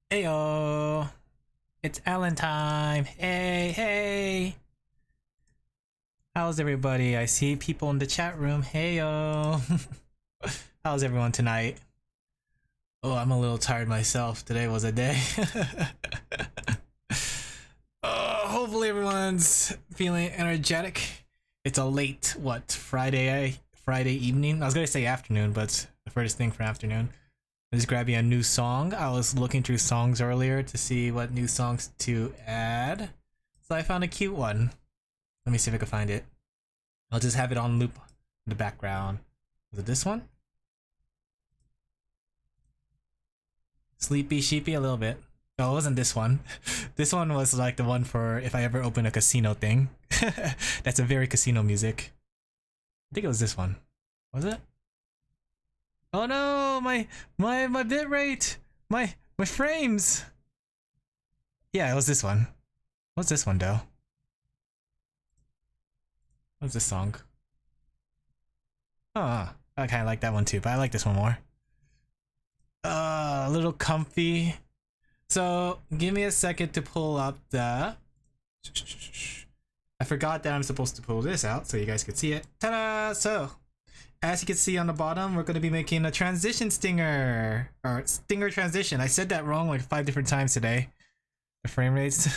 Heyo, it's Ellen time. Hey, hey. How's everybody? I see people in the chat room. Heyo. How's everyone tonight? Oh, I'm a little tired myself. Today was a day. Hopefully everyone's feeling energetic. It's a late, Friday evening? I was gonna say afternoon, but it's the first thing for afternoon. I'm just grabbing a new song. I was looking through songs earlier to see what new songs to add. So I found a cute one. Let me see if I can find it. I'll just have it on loop in the background. Was it this one? Sleepy Sheepy a little bit. No, it wasn't this one. This one was like the one for if I ever open a casino thing. That's a very casino music. I think it was this one. Was it? Oh no, my bit rate, my frames. Yeah, it was this one. What's this one though? What's this song? Oh, I kind of like that one too, but I like this one more. A little comfy. So give me a second to pull up the. I forgot that I'm supposed to pull this out so you guys could see it. Ta-da! So, as you can see on the bottom, we're going to be making a transition stinger. Or stinger transition. I said that wrong like 5 different times today. The frame rates.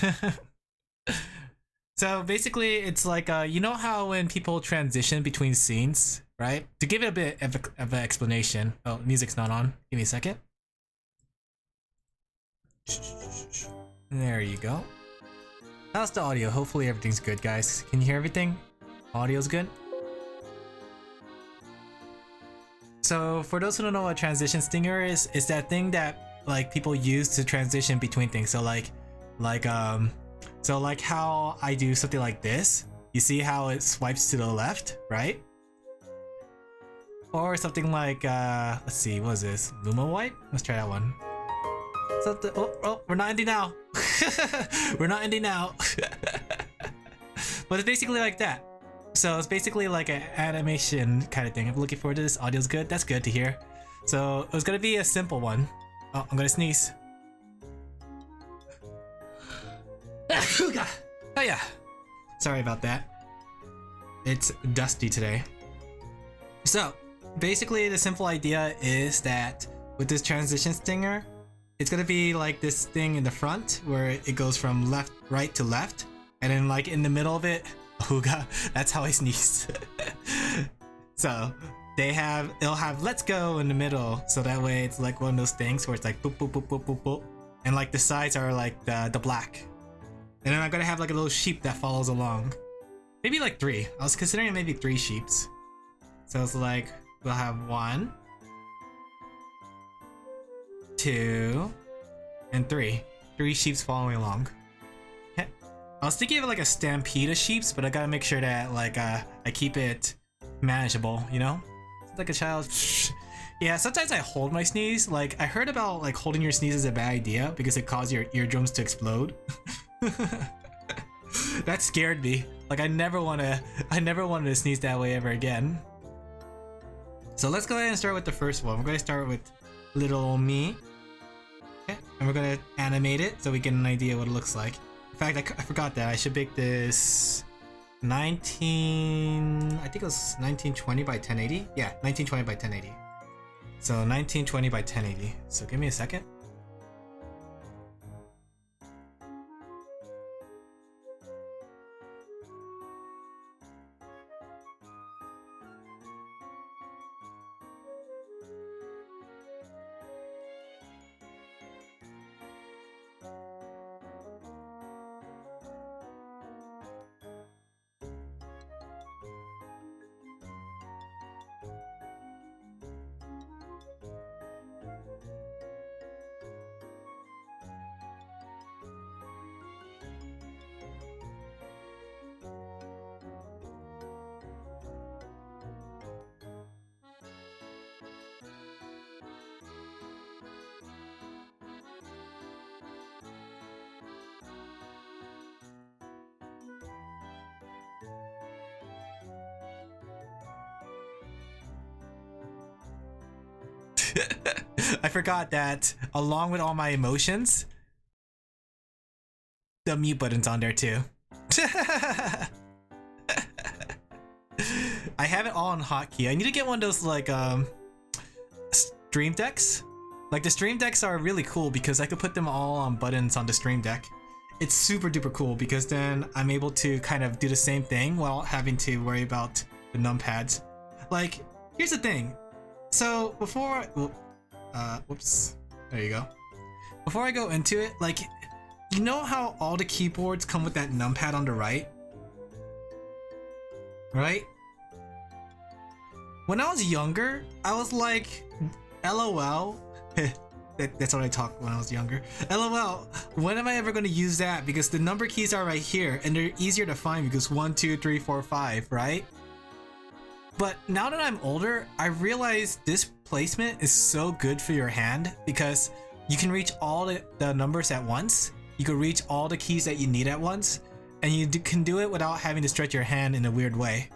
So basically, it's like, you know how when people transition between scenes, right? To give it a bit of an explanation. Oh, music's not on. Give me a second. There you go. How's the audio? Hopefully everything's good, guys. Can you hear everything? Audio's good? So for those who don't know what transition stinger is, it's that thing that like people use to transition between things. So like how I do something like this. You see how it swipes to the left, right? Or something like let's see, what is this? Luma wipe? Let's try that one. Something. Oh, we're not ending now. We're not ending now. But it's basically like that. So it's basically like an animation kind of thing. I'm looking forward to this. Audio's good. That's good to hear. So it was gonna be a simple one. Oh, I'm gonna sneeze. Oh yeah. Sorry about that. It's dusty today. So basically the simple idea is that with this transition stinger, it's gonna be like this thing in the front where it goes from right to left, and then like in the middle of it, ooga, that's how I sneezed. So it'll have let's go in the middle, so that way it's like one of those things where it's like boop boop boop boop boop boop, and like the sides are like the black, and then I'm gonna have like a little sheep that follows along, maybe like 3. I was considering maybe 3 sheeps. So it's like we'll have 1, 2, and 3. 3 sheeps following along. I was thinking of like a stampede of sheeps, but I gotta make sure that like I keep it manageable, you know? It's like a child. Yeah, sometimes I hold my sneeze. Like I heard about like holding your sneeze is a bad idea because it causes your eardrums to explode. That scared me. Like I never wanted to sneeze that way ever again. So let's go ahead and start with the first one. We're gonna start with little me. Okay, and we're gonna animate it so we get an idea what it looks like. In fact, I forgot that I should make this I think it was 1920 by 1080. Yeah, 1920 by 1080. So 1920 by 1080. So give me a second. I forgot that along with all my emotions, the mute button's on there too. I have it all on hotkey. I need to get one of those like stream decks. Like the stream decks are really cool because I could put them all on buttons on the stream deck. It's super duper cool because then I'm able to kind of do the same thing while having to worry about the numpads. Like, here's the thing. So before, whoops, there you go. Before I go into it, like, you know how all the keyboards come with that numpad on the right? Right? When I was younger, I was like, LOL. That's what I talked when I was younger. LOL, when am I ever going to use that? Because the number keys are right here and they're easier to find because 1, 2, 3, 4, 5, right? But now that I'm older, I realize this placement is so good for your hand because you can reach all the numbers at once. You can reach all the keys that you need at once, and you can do it without having to stretch your hand in a weird way.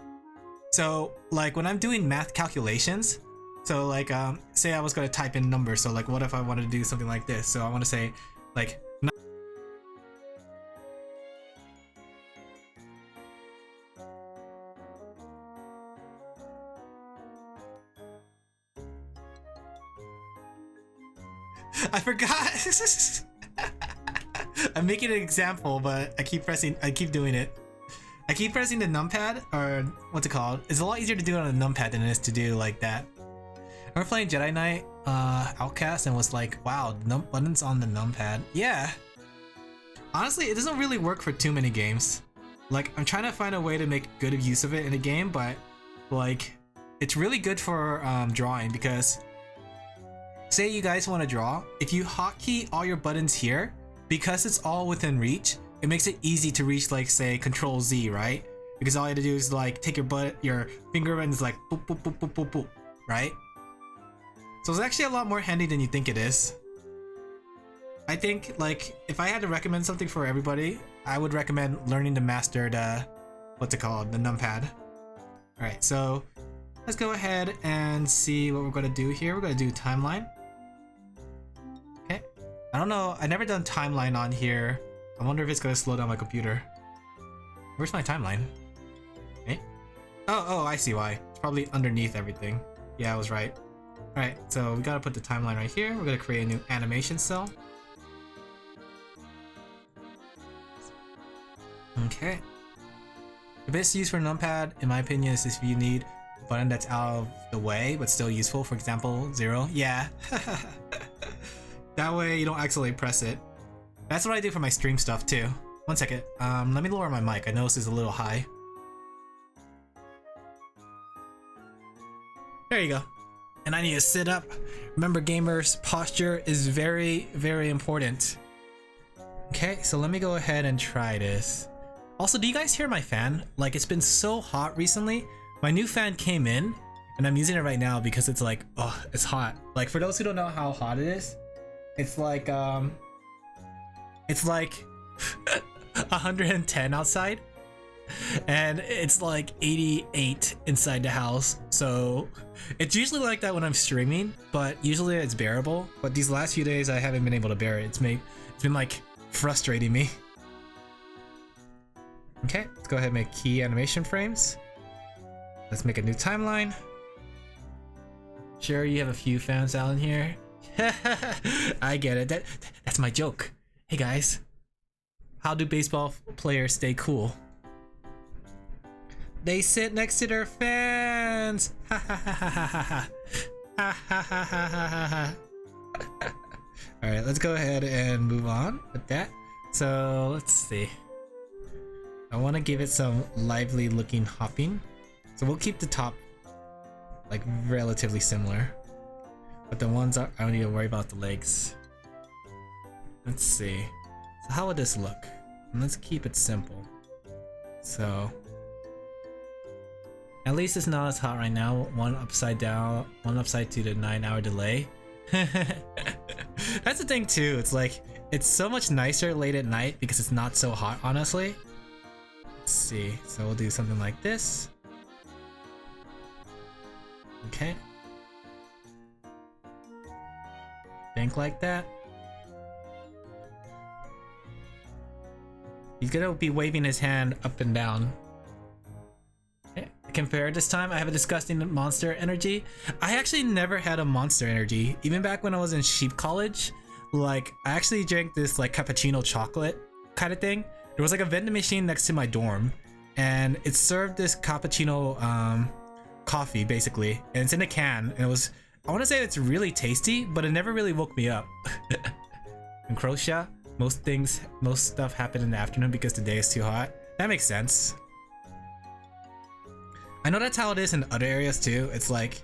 So like when I'm doing math calculations, so like say I was going to type in numbers, so like what if I wanted to do something like this? So I want to say like I forgot. I'm making an example, but I keep doing it. I keep pressing the numpad, or what's it called? It's a lot easier to do it on a numpad than it is to do like that. I was playing Jedi Knight Outcast and was like, wow, buttons on the numpad. Yeah. Honestly, it doesn't really work for too many games. Like, I'm trying to find a way to make good use of it in a game, but like, it's really good for drawing because say you guys want to draw, if you hotkey all your buttons here, because it's all within reach, it makes it easy to reach, like say Control Z, right? Because all you have to do is like take your finger and it's like boop boop boop boop boop boop, right? So it's actually a lot more handy than you think it is. I think like if I had to recommend something for everybody, I would recommend learning to master the what's it called, the numpad. All right, so let's go ahead and see what we're gonna do here. We're gonna do timeline. Okay, I don't know. I never done timeline on here. I wonder if it's gonna slow down my computer. Where's my timeline? Okay. Oh, I see why. It's probably underneath everything. Yeah, I was right. Alright, so we gotta put the timeline right here. We're gonna create a new animation cell. Okay. The best use for numpad, in my opinion, is if you need a button that's out of the way but still useful. For example, 0. Yeah. That way you don't accidentally press it. That's what I do for my stream stuff too. One second. Let me lower my mic. I know this is a little high. There you go. And I need to sit up. Remember, gamers, posture is very, very important. Okay, so let me go ahead and try this. Also, do you guys hear my fan? Like, it's been so hot recently. My new fan came in, and I'm using it right now because it's like, oh, it's hot. Like, for those who don't know how hot it is, it's like 110 outside. And it's like 88 inside the house, so it's usually like that when I'm streaming, but usually it's bearable. But these last few days I haven't been able to bear it. It's been like frustrating me. Okay, let's go ahead and make key animation frames. Let's make a new timeline. Sure, you have a few fans out in here. I get it. That's my joke. Hey guys, how do baseball players stay cool? They sit next to their fans. Ha ha ha ha ha ha. Ha ha ha ha ha ha. All right, let's go ahead and move on with that. So let's see. I want to give it some lively looking hopping. So we'll keep the top like relatively similar, but the ones I don't need to worry about the legs. Let's see. So how would this look? And let's keep it simple. So at least it's not as hot right now. One upside down, one upside to the 9-hour delay. That's the thing too. It's like, it's so much nicer late at night because it's not so hot, honestly. Let's see. So we'll do something like this. Okay. drink like that. He's gonna be waving his hand up and down. Compare this time, I have a disgusting Monster Energy. I actually never had a Monster Energy. Even back when I was in Sheep College, like I actually drank this like cappuccino chocolate kind of thing. There was like a vending machine next to my dorm, and it served this cappuccino coffee basically, and it's in a can. And it was, I want to say it's really tasty, but it never really woke me up. In Croatia, most stuff happen in the afternoon because the day is too hot. That makes sense. I know that's how it is in other areas too. It's like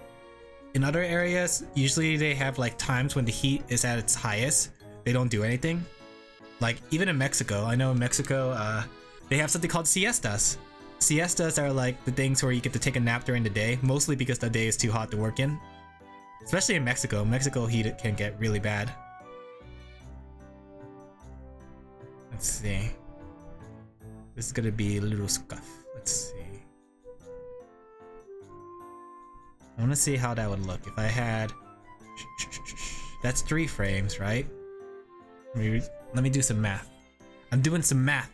in other areas, usually they have like times when the heat is at its highest. They don't do anything. Like even in Mexico, I know in Mexico, they have something called siestas. Siestas are like the things where you get to take a nap during the day, mostly because the day is too hot to work in. Especially in Mexico. Mexico heat can get really bad. Let's see. This is gonna be a little scuff. Let's see. I want to see how that would look if I had. That's 3 frames, right? Let me do some math. I'm doing some math.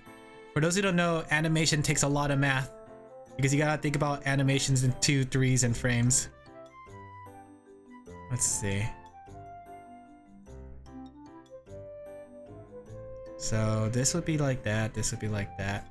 For those who don't know, animation takes a lot of math because you gotta think about animations in 2, 3s, and frames. Let's see. So this would be like that. This would be like that.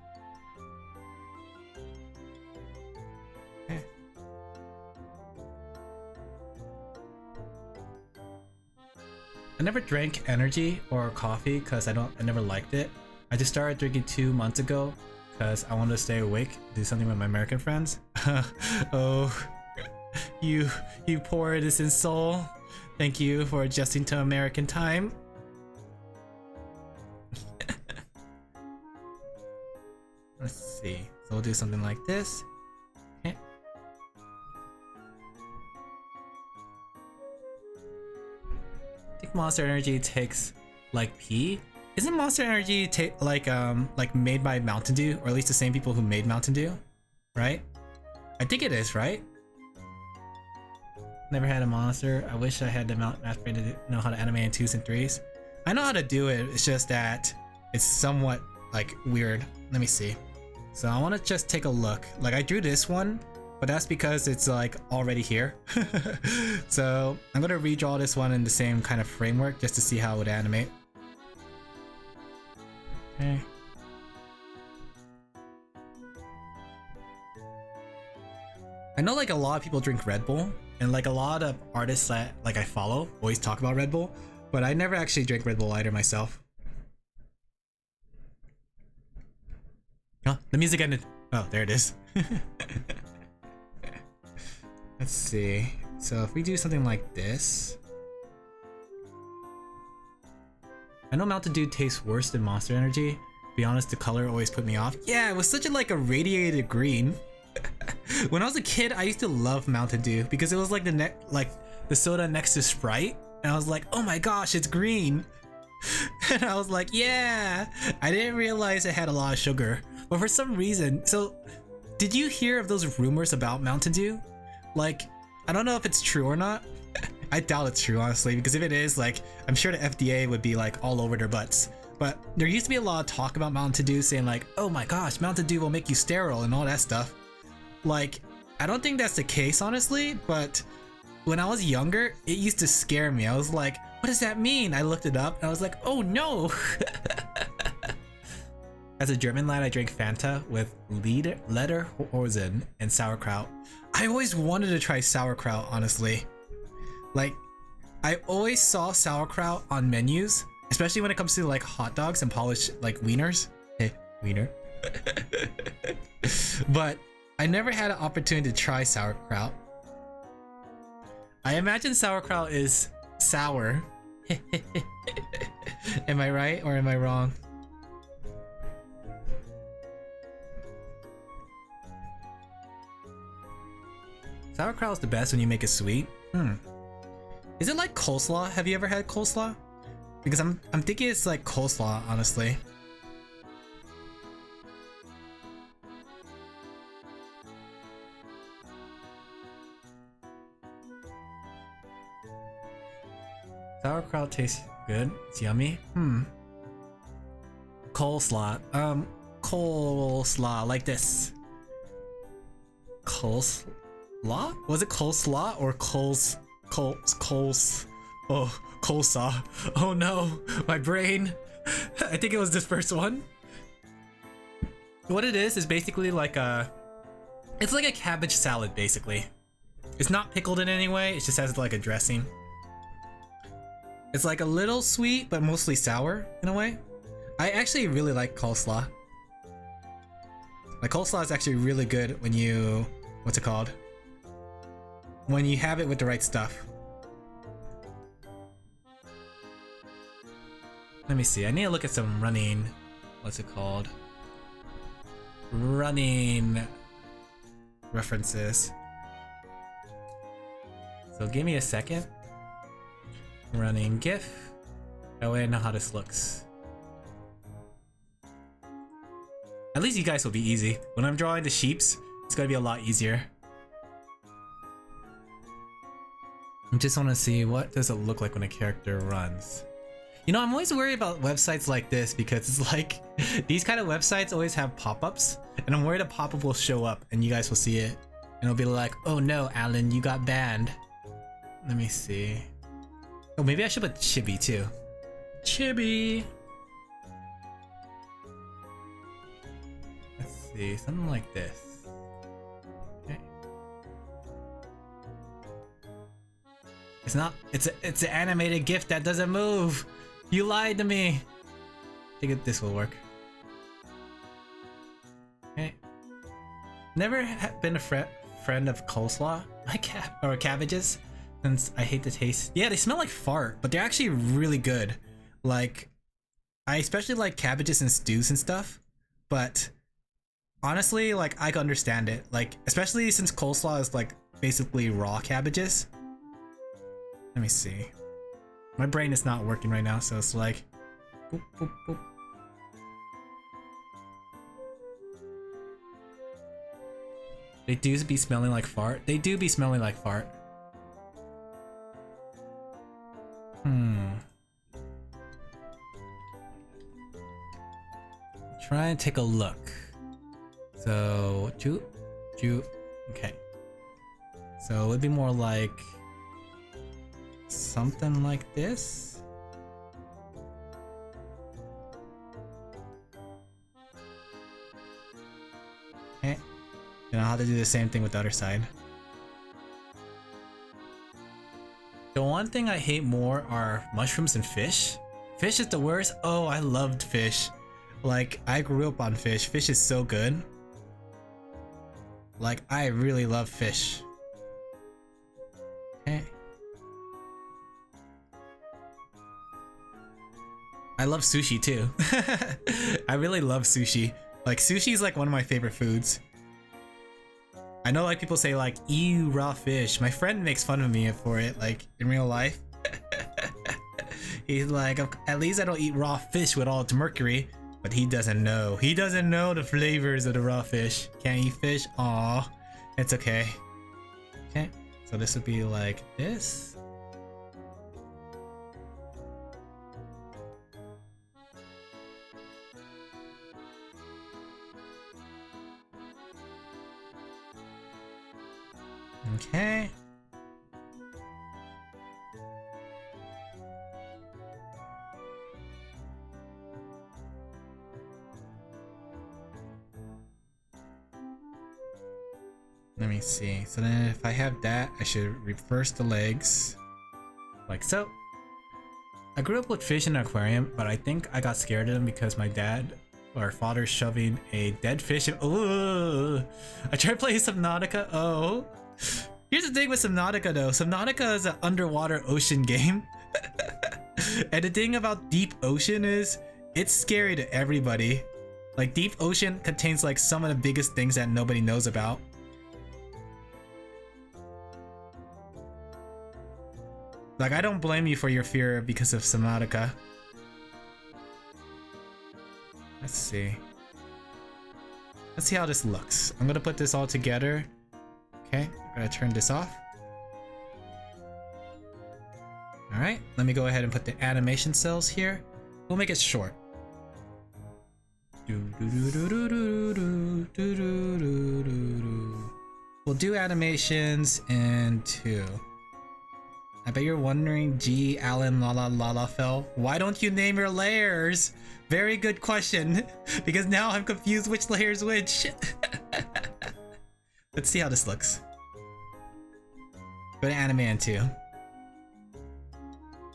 I never drank energy or coffee because I never liked it. I just started drinking 2 months ago because I wanted to stay awake, do something with my American friends. Oh, you poor innocent soul. Thank you for adjusting to American time. Let's see. So we'll do something like this. Okay. I think Monster Energy takes like pee. Isn't Monster Energy like made by Mountain Dew, or at least the same people who made Mountain Dew, right? I think it is, right? Never had a Monster. I wish I had the math brain to know how to animate in 2s and 3s. I know how to do it. It's just that it's somewhat like weird. Let me see. So I want to just take a look. Like I drew this one, but that's because it's like already here. So I'm gonna redraw this one in the same kind of framework just to see how it would animate. Okay. I know like a lot of people drink Red Bull, and like a lot of artists that like I follow always talk about Red Bull, but I never actually drink Red Bull either myself. Oh, the music ended. Oh, there it is. Let's see. So if we do something like this. I know Mountain Dew tastes worse than Monster Energy. To be honest, the color always put me off. Yeah, it was such a radiated green. When I was a kid, I used to love Mountain Dew because it was like the soda next to Sprite, and I was like, oh my gosh, it's green. And I was like, yeah. I didn't realize it had a lot of sugar, but for some reason. So, did you hear of those rumors about Mountain Dew? Like, I don't know if it's true or not. I doubt it's true, honestly, because if it is, like, I'm sure the FDA would be like all over their butts. But there used to be a lot of talk about Mountain Dew saying like, oh my gosh, Mountain Dew will make you sterile and all that stuff. Like, I don't think that's the case, honestly, but when I was younger, it used to scare me. I was like, what does that mean? I looked it up and I was like, oh no. As a German lad, I drank Fanta with Lederhosen and sauerkraut. I always wanted to try sauerkraut, honestly. Like, I always saw sauerkraut on menus, especially when it comes to like hot dogs and polished like wieners. Hey, wiener. But I never had an opportunity to try sauerkraut. I imagine sauerkraut is sour. Am I right or am I wrong? Sauerkraut is the best when you make it sweet. Is it like coleslaw? Have you ever had coleslaw? Because I'm thinking it's like coleslaw, honestly. Sauerkraut tastes good. It's yummy. Coleslaw. Coleslaw like this. Coleslaw? Was it coleslaw or coles? Oh, coleslaw. Oh no, my brain. I think it was this first one. What it is basically like it's like a cabbage salad basically. It's not pickled in any way, it just has like a dressing. It's like a little sweet, but mostly sour in a way. I actually really like coleslaw. Like coleslaw is actually really good when you, what's it called? When you have it with the right stuff. Let me see, I need to look at some running, what's it called? Running references. So give me a second. Running GIF. That way I know how this looks. At least you guys will be easy. When I'm drawing the sheeps, it's gonna be a lot easier. I just want to see what does it look like when a character runs. You know, I'm always worried about websites like this because it's like these kind of websites always have pop-ups, and I'm worried a pop-up will show up and you guys will see it and it'll be like, oh no, Alan, you got banned. Let me see. Oh, maybe I should put Chibi too. Chibi. Let's see, something like this. Okay. It's not. It's an animated GIF that doesn't move. You lied to me. I think this will work. Okay. Never been a friend of coleslaw, or cabbages, since I hate the taste. Yeah, they smell like fart, but they're actually really good. Like, I especially like cabbages in stews and stuff, but honestly, like, I can understand it. Like, especially since coleslaw is like basically raw cabbages. Let me see. My brain is not working right now, so it's like boop, boop, boop. They do be smelling like fart. They do be smelling like fart. Try and take a look. So, okay. So it'd be more like something like this. Okay. You know how to do the same thing with the other side. The one thing I hate more are mushrooms and fish. Fish is the worst. Oh, I loved fish. Like, I grew up on fish. Fish is so good. Like, I really love fish. Okay. I love sushi too. I really love sushi. Like, sushi is like one of my favorite foods. I know like people say like, ew, raw fish. My friend makes fun of me for it, like in real life. He's like, at least I don't eat raw fish with all its mercury. But he doesn't know. He doesn't know the flavors of the raw fish. Can't eat fish? Aw, it's okay. Okay, so this would be like this. Okay. Let me see. So then if I have that, I should reverse the legs. Like so. I grew up with fish in an aquarium, but I think I got scared of them because my dad or father shoving a dead fish in. Oh, I tried playing Subnautica. Oh. Here's the thing with Subnautica though. Subnautica is an underwater ocean game. And the thing about deep ocean is it's scary to everybody. Like, deep ocean contains like some of the biggest things that nobody knows about. Like, I don't blame you for your fear because of Subnautica. Let's see. Let's see how this looks. I'm gonna put this all together. Okay, I'm gonna turn this off. Alright, let me go ahead and put the animation cells here. We'll make it short. We'll do animations in 2. I bet you're wondering, G. Allen Lalafell, why don't you name your layers? Very good question, because now I'm confused which layer is which. Let's see how this looks. Go to anime in 2.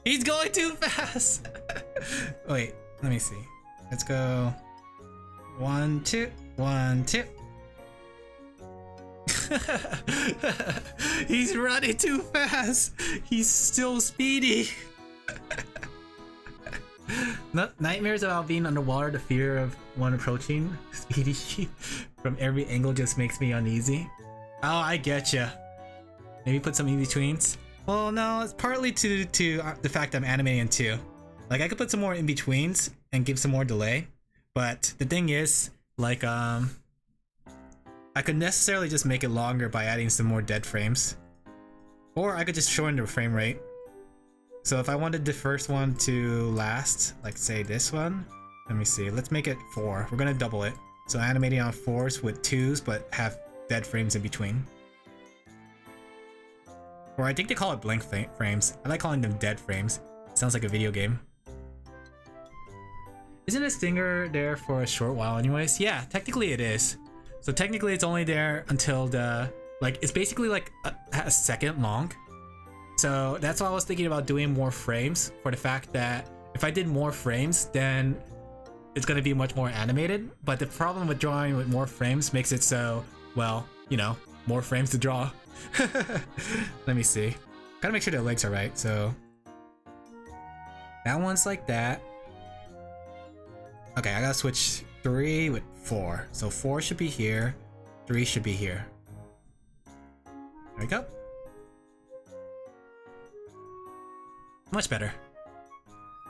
He's going too fast! Wait, let me see. Let's go 1, 2, 1, 2. He's running too fast. He's still speedy. Nightmares about being underwater, the fear of one approaching Speedy from every angle just makes me uneasy. Oh, I get ya. Maybe put some in-betweens. Well, no, it's partly to the fact I'm animating in 2. Like, I could put some more in-betweens and give some more delay, but the thing is, like, I could necessarily just make it longer by adding some more dead frames. Or I could just shorten the frame rate. So if I wanted the first one to last, like say this one, let me see, let's make it 4. We're gonna double it. So animating on 4s with 2s, but have dead frames in between. Or I think they call it blank frames. I like calling them dead frames. Sounds like a video game. Isn't a stinger there for a short while anyways? Yeah, technically it is. So technically it's only there until the, like, it's basically like a second long. So that's why I was thinking about doing more frames, for the fact that if I did more frames, then it's gonna be much more animated. But the problem with drawing with more frames makes it so, well, you know, more frames to draw. Let me see. Gotta make sure the legs are right, so. That one's like that. Okay, I gotta switch 3 with 4. So 4 should be here, 3 should be here. There we go. Much better.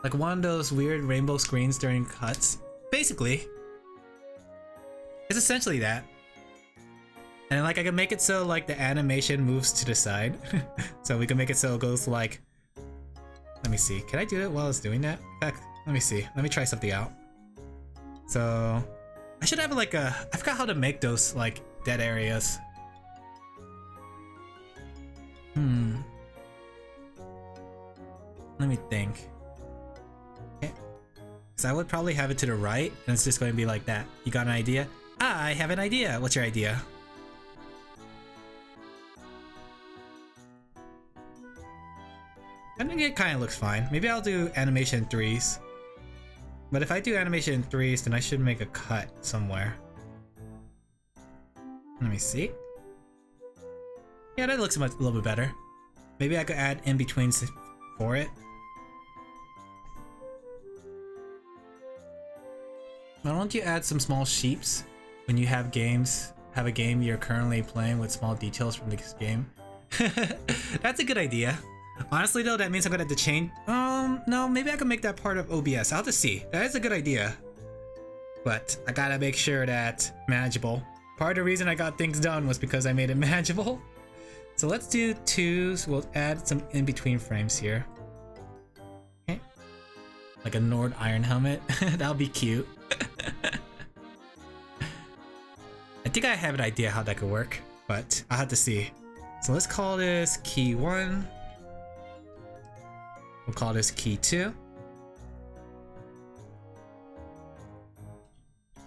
Like one of those weird rainbow screens during cuts. Basically. It's essentially that. And like I can make it so like the animation moves to the side. So we can make it so it goes like... Let me see. Can I do it while it's doing that? In fact, let me see. Let me try something out. So... I should have like a... I forgot how to make those like dead areas. Let me think. Okay. So I would probably have it to the right, and it's just going to be like that. You got an idea? I have an idea. What's your idea? I think it kind of looks fine. Maybe I'll do animation 3s. But if I do animation 3s, then I should make a cut somewhere. Let me see. Yeah, that looks a little bit better. Maybe I could add in-betweens for it. Why don't you add some small sheeps when you have games? Have a game you're currently playing with small details from this game. That's a good idea. Honestly though, that means I'm gonna have to change. No, maybe I can make that part of OBS. I'll have to see. That is a good idea. But I gotta make sure that's manageable. Part of the reason I got things done was because I made it manageable. So let's do 2s. We'll add some in-between frames here. Okay. Like a Nord Iron helmet. That'll be cute. I think I have an idea how that could work, but I'll have to see. So let's call this key 1. We'll call this key 2.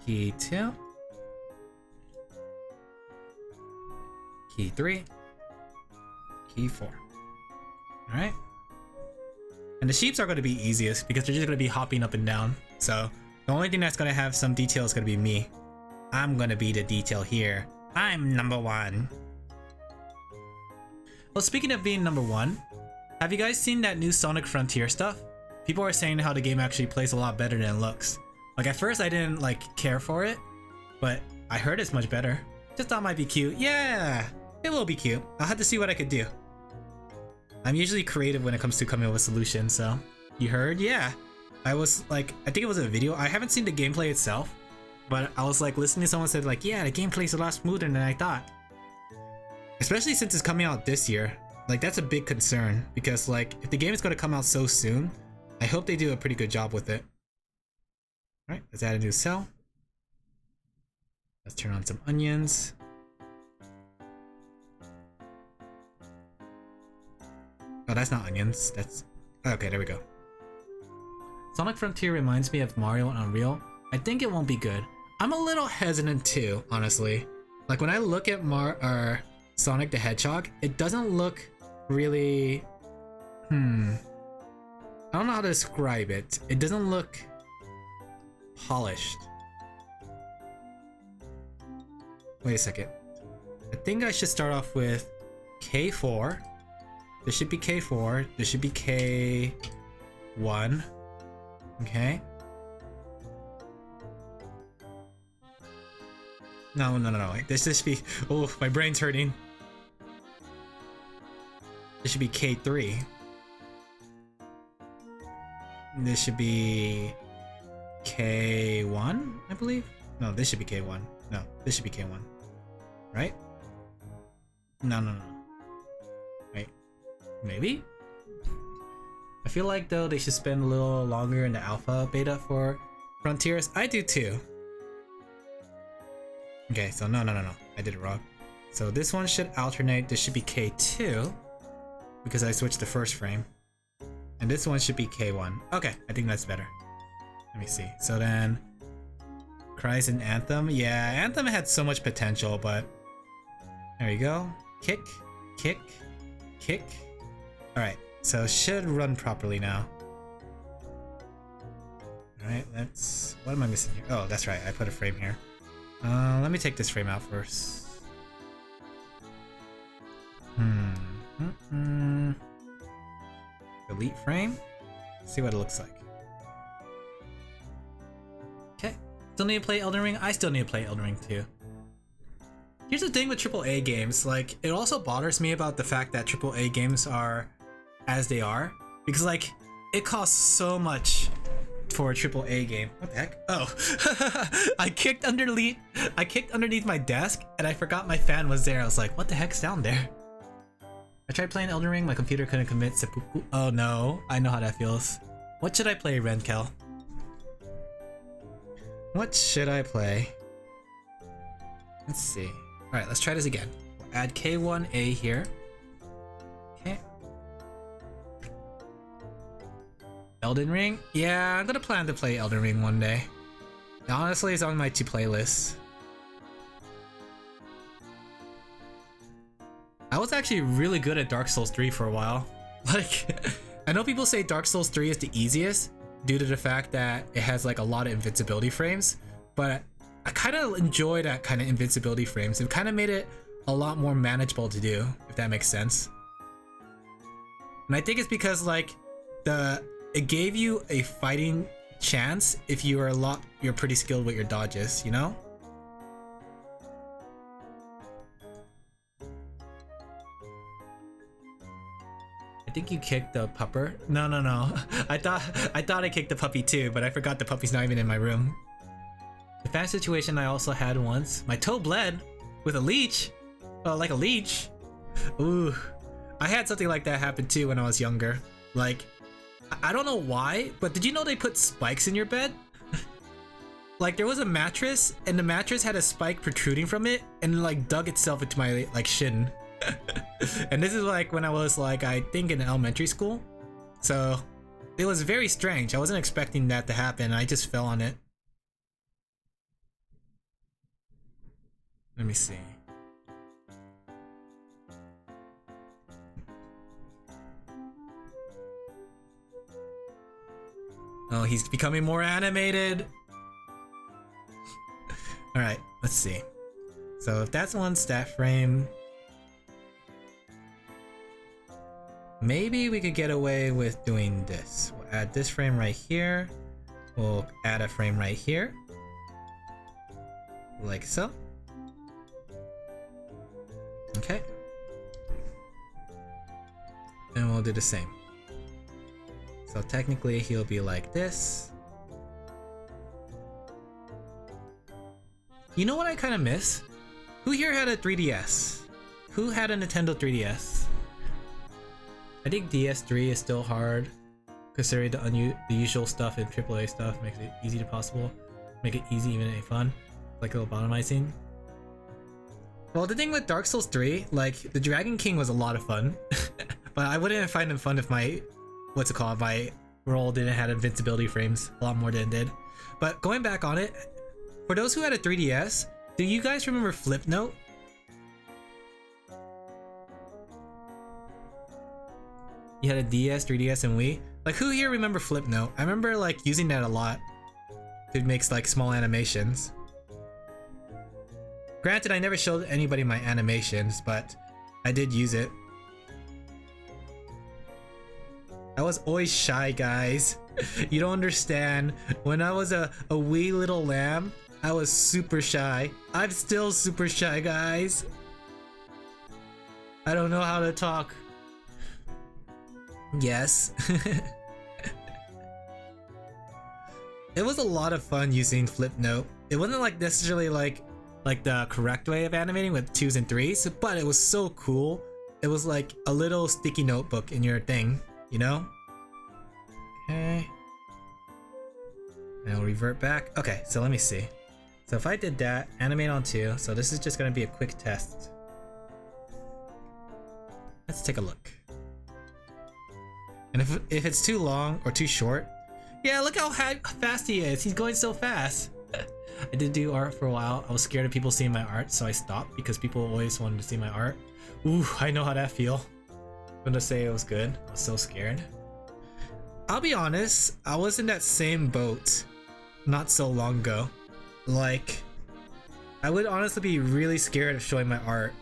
Key 2. Key 3. Key 4. Alright. And the sheeps are going to be easiest because they're just going to be hopping up and down. So the only thing that's going to have some detail is going to be me. I'm going to be the detail here. I'm number 1. Well, speaking of being number 1, have you guys seen that new Sonic Frontier stuff? People are saying how the game actually plays a lot better than it looks. Like at first I didn't like care for it, but I heard it's much better. Just thought it might be cute. Yeah, it will be cute. I'll have to see what I could do. I'm usually creative when it comes to coming up with solutions, so. You heard? Yeah. I was like, I think it was a video. I haven't seen the gameplay itself, but I was like listening to someone said like, yeah, the gameplay's a lot smoother than I thought. Especially since it's coming out this year. Like, that's a big concern, because like if the game is going to come out so soon, I hope they do a pretty good job with it. All right, let's add a new cell. Let's turn on some onions. Oh, that's not onions. That's okay. There we go. Sonic Frontier reminds me of Mario and Unreal. I think it won't be good. I'm a little hesitant too, honestly. Like when I look at Sonic the Hedgehog, it doesn't look really. I don't know how to describe it. It doesn't look polished. Wait a second. I think I should start off with K4. This should be K4. This should be K1. Okay. No. This should be. Oh, my brain's hurting. This should be K3. This should be K1, I believe. No, this should be K1. No, this should be K1. Right? No. Wait. Maybe? I feel like though they should spend a little longer in the alpha beta for Frontiers. I do too. Okay, so no. I did it wrong. So this one should alternate. This should be K2 because I switched the first frame. And this one should be K1. Okay, I think that's better. Let me see. So then Cries and Anthem. Yeah, Anthem had so much potential, but there you go. Kick. Alright, so it should run properly now. Alright, let's... What am I missing here? Oh, that's right, I put a frame here. Let me take this frame out first. Delete frame? See what it looks like. Okay. Still need to play Elden Ring? I still need to play Elden Ring too. Here's the thing with AAA games, like, it also bothers me about the fact that AAA games are as they are, because like, it costs so much for a AAA game. What the heck? Oh, I kicked underneath my desk and I forgot my fan was there. I was like, what the heck's down there? I tried playing Elden Ring, my computer couldn't commit seppuku. Oh no, I know how that feels. What should I play, Renkel? What should I play? Let's see. Alright, let's try this again. We'll add K1A here. Okay. Elden Ring? Yeah, I'm gonna plan to play Elden Ring one day. Honestly, it's on my to play list. I was actually really good at Dark Souls 3 for a while. Like, I know people say Dark Souls 3 is the easiest due to the fact that it has like a lot of invincibility frames, but I kind of enjoy that kind of invincibility frames. It kind of made it a lot more manageable to do, if that makes sense. And I think it's because like it gave you a fighting chance if you're pretty skilled with your dodges, you know? I think you kicked the pupper. No. I thought I kicked the puppy too, but I forgot the puppy's not even in my room. The fan situation I also had once. My toe bled with a leech. Like a leech. Ooh. I had something like that happen too when I was younger. Like, I don't know why, but did you know they put spikes in your bed? Like, there was a mattress, and the mattress had a spike protruding from it, and like dug itself into my like shin. And this is like when I was like, I think in elementary school. So it was very strange. I wasn't expecting that to happen. I just fell on it. Let me see. Oh, he's becoming more animated. Alright, let's see. So if that's one stat frame, maybe we could get away with doing this. We'll add this frame right here. We'll add a frame right here. Like so. Okay. And we'll do the same. So technically he'll be like this. You know what I kind of miss? Who here had a 3DS? Who had a Nintendo 3DS? I think DS3 is still hard, considering the usual stuff in AAA stuff makes it easy to possible. Make it easy, even if fun, like lobotomizing. Well, the thing with Dark Souls 3, like the Dragon King was a lot of fun, but I wouldn't find it fun if my my roll didn't have invincibility frames a lot more than it did. But going back on it, for those who had a 3DS, do you guys remember Flipnote? You had a DS, 3DS, and Wii. Like, who here remember Flipnote? I remember like using that a lot. It makes like small animations. Granted, I never showed anybody my animations, but I did use it. I was always shy, guys. You don't understand. When I was a wee little lamb, I was super shy. I'm still super shy, guys. I don't know how to talk. Yes. It was a lot of fun using Flipnote. It wasn't like necessarily like the correct way of animating with 2s and 3s, but it was so cool. It was like a little sticky notebook in your thing, you know? Okay. Now revert back. Okay, so let me see. So if I did that, animate on 2, so this is just gonna be a quick test. Let's take a look. And if it's too long or too short, yeah, look how fast he is. He's going so fast. I did do art for a while. I was scared of people seeing my art, so I stopped because people always wanted to see my art. Ooh, I know how that feel. I'm gonna say it was good. I was so scared. I'll be honest, I was in that same boat not so long ago. Like, I would honestly be really scared of showing my art.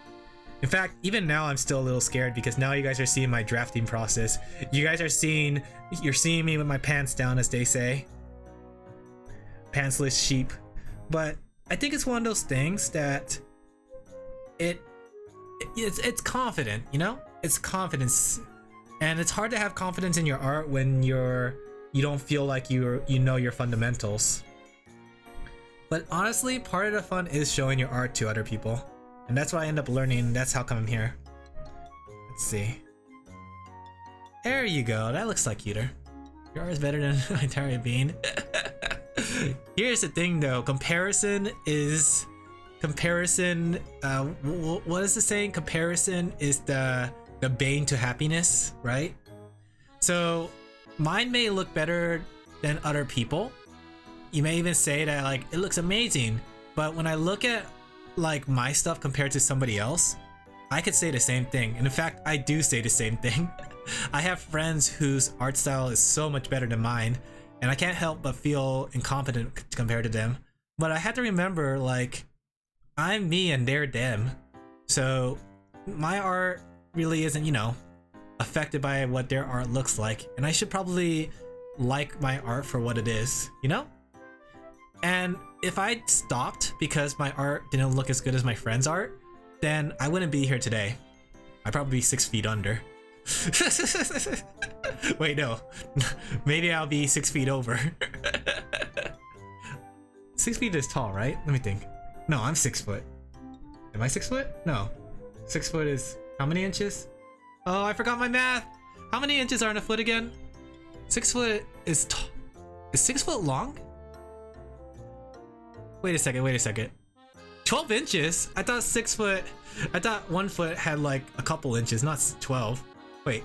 In fact, even now I'm still a little scared because now you guys are seeing my drafting process. You're seeing me with my pants down, as they say. Pantsless sheep. But I think it's one of those things that it's confident, you know? It's confidence. And it's hard to have confidence in your art when you don't feel like you know your fundamentals. But honestly, part of the fun is showing your art to other people. And that's what I end up learning. That's how come I'm here. Let's see. There you go. That looks like cuter. Your art is better than my entire being. Here's the thing though. Comparison. What is the saying? Comparison is the bane to happiness, right? So mine may look better than other people. You may even say that like it looks amazing, but when I look at like my stuff compared to somebody else, I could say the same thing. And in fact, I do say the same thing. I have friends whose art style is so much better than mine, and I can't help but feel incompetent compared to them. But I had to remember, like, I'm me and they're them. So my art really isn't, you know, affected by what their art looks like. And I should probably like my art for what it is, you know? And if I stopped because my art didn't look as good as my friend's art, then I wouldn't be here today. I'd probably be 6 feet under. Wait, no. Maybe I'll be 6 feet over. 6 feet is tall, right? Let me think. No, I'm 6 foot. Am I 6 foot? No. 6 foot is how many inches? Oh, I forgot my math. How many inches are in a foot again? 6 foot is 6 foot long? Wait a second. 12 inches? I thought 6 foot. I thought 1 foot had like a couple inches, not 12. Wait.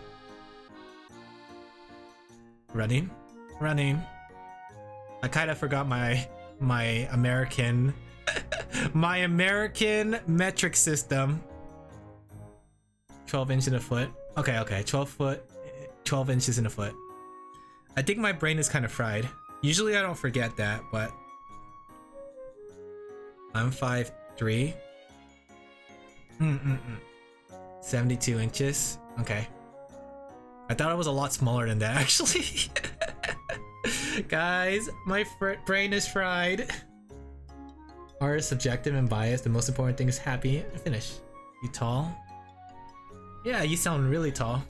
Running. I kind of forgot my American my American metric system. 12 inches in a foot. Okay. 12 inches in a foot. I think my brain is kind of fried. Usually I don't forget that, but I'm 5'3". 72 inches. Okay. I thought I was a lot smaller than that, actually. Guys, my brain is fried. Art is subjective and biased. The most important thing is happy and finish. You tall? Yeah, you sound really tall.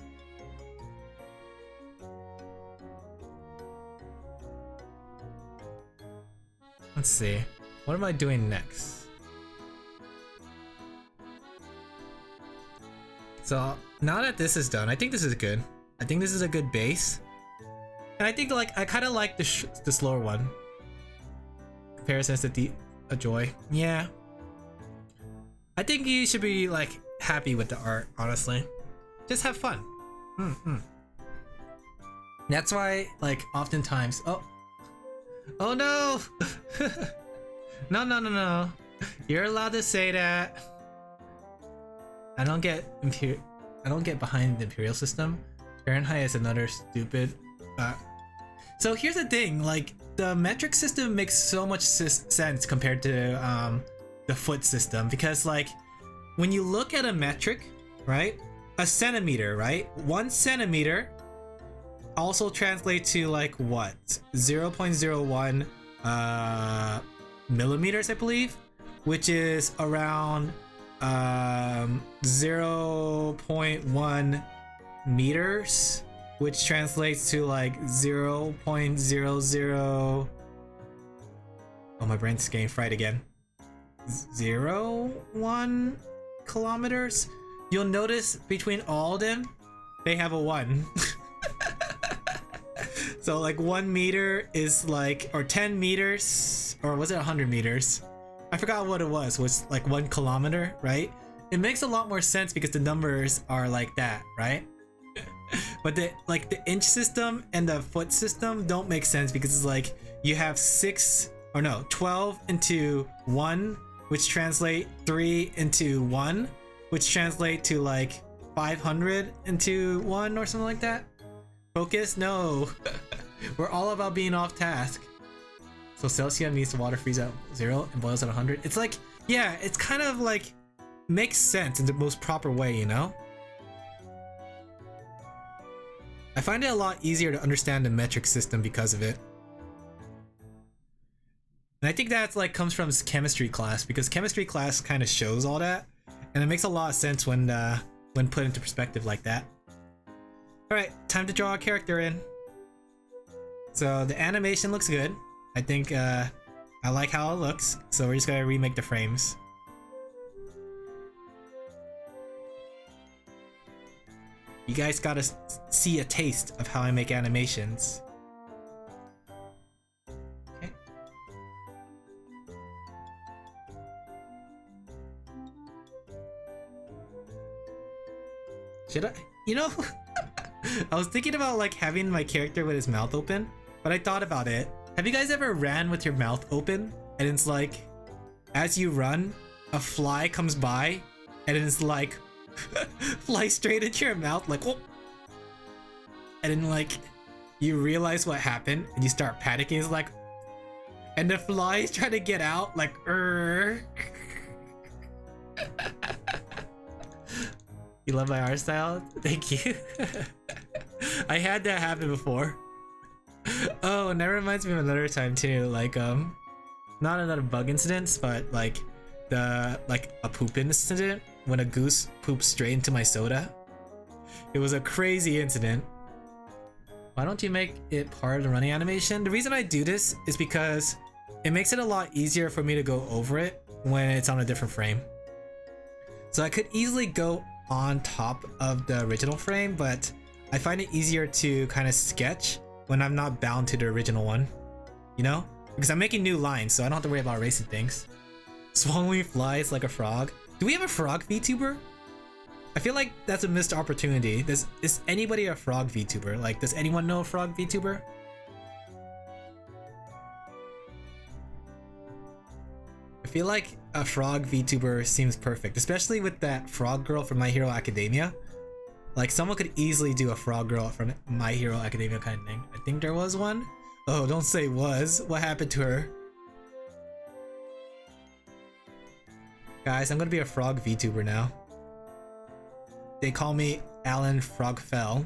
Let's see. What am I doing next? So now that this is done, I think this is good. I think this is a good base. And I think like I kind of like the slower one. Comparisons to a joy. Yeah. I think you should be like happy with the art, honestly. Just have fun. That's why like oftentimes oh no. No. You're allowed to say that. I don't get behind the Imperial system. Fahrenheit is another stupid. So here's the thing, like the metric system makes so much sense compared to the foot system, because like when you look at a metric, right? A centimeter, right? 1 centimeter also translates to like what? 0.01 millimeters, I believe, which is around 0.1 meters, which translates to like 0.00. Oh, my brain's getting fried again. 0.1 kilometers. You'll notice between all of them, they have a 1. So like 1 meter is like, or 10 meters, or was it 100 meters? I forgot what it was like 1 kilometer, right? It makes a lot more sense because the numbers are like that, right? But the inch system and the foot system don't make sense because it's like you have 12 into 1, which translate 3 into 1, which translate to like 500 into 1 or something like that. Focus? No. We're all about being off task. So Celsius means the water freezes at 0 and boils at 100. It's like, yeah, it's kind of like makes sense in the most proper way, you know? I find it a lot easier to understand the metric system because of it. And I think that's like comes from chemistry class, because chemistry class kind of shows all that, and it makes a lot of sense when put into perspective like that. All right, time to draw a character in. So the animation looks good. I think I like how it looks, so we're just gonna remake the frames. You guys gotta see a taste of how I make animations. Okay. Should I? You know, I was thinking about like having my character with his mouth open, but I thought about it. Have you guys ever ran with your mouth open? And it's like, as you run, a fly comes by, and it's like, fly straight into your mouth, like, whoop. And then like, you realize what happened, and you start panicking. It's like, and the fly is trying to get out, like, You love my art style? Thank you. I had that happen before. Oh, and that reminds me of another time too, like not another bug incident, but like a poop incident when a goose pooped straight into my soda. It was a crazy incident. Why don't you make it part of the running animation? The reason I do this is because it makes it a lot easier for me to go over it when it's on a different frame. So I could easily go on top of the original frame, but I find it easier to kind of sketch when I'm not bound to the original one, you know? Because I'm making new lines, so I don't have to worry about erasing things. Swallowing flies like a frog. Do we have a frog VTuber? I feel like that's a missed opportunity. Is anybody a frog VTuber? Like, does anyone know a frog VTuber? I feel like a frog VTuber seems perfect, especially with that frog girl from My Hero Academia. Like, someone could easily do a frog girl from My Hero Academia kind of thing. I think there was one. Oh, don't say was. What happened to her? Guys, I'm gonna be a frog VTuber now. They call me Alan Frogfell.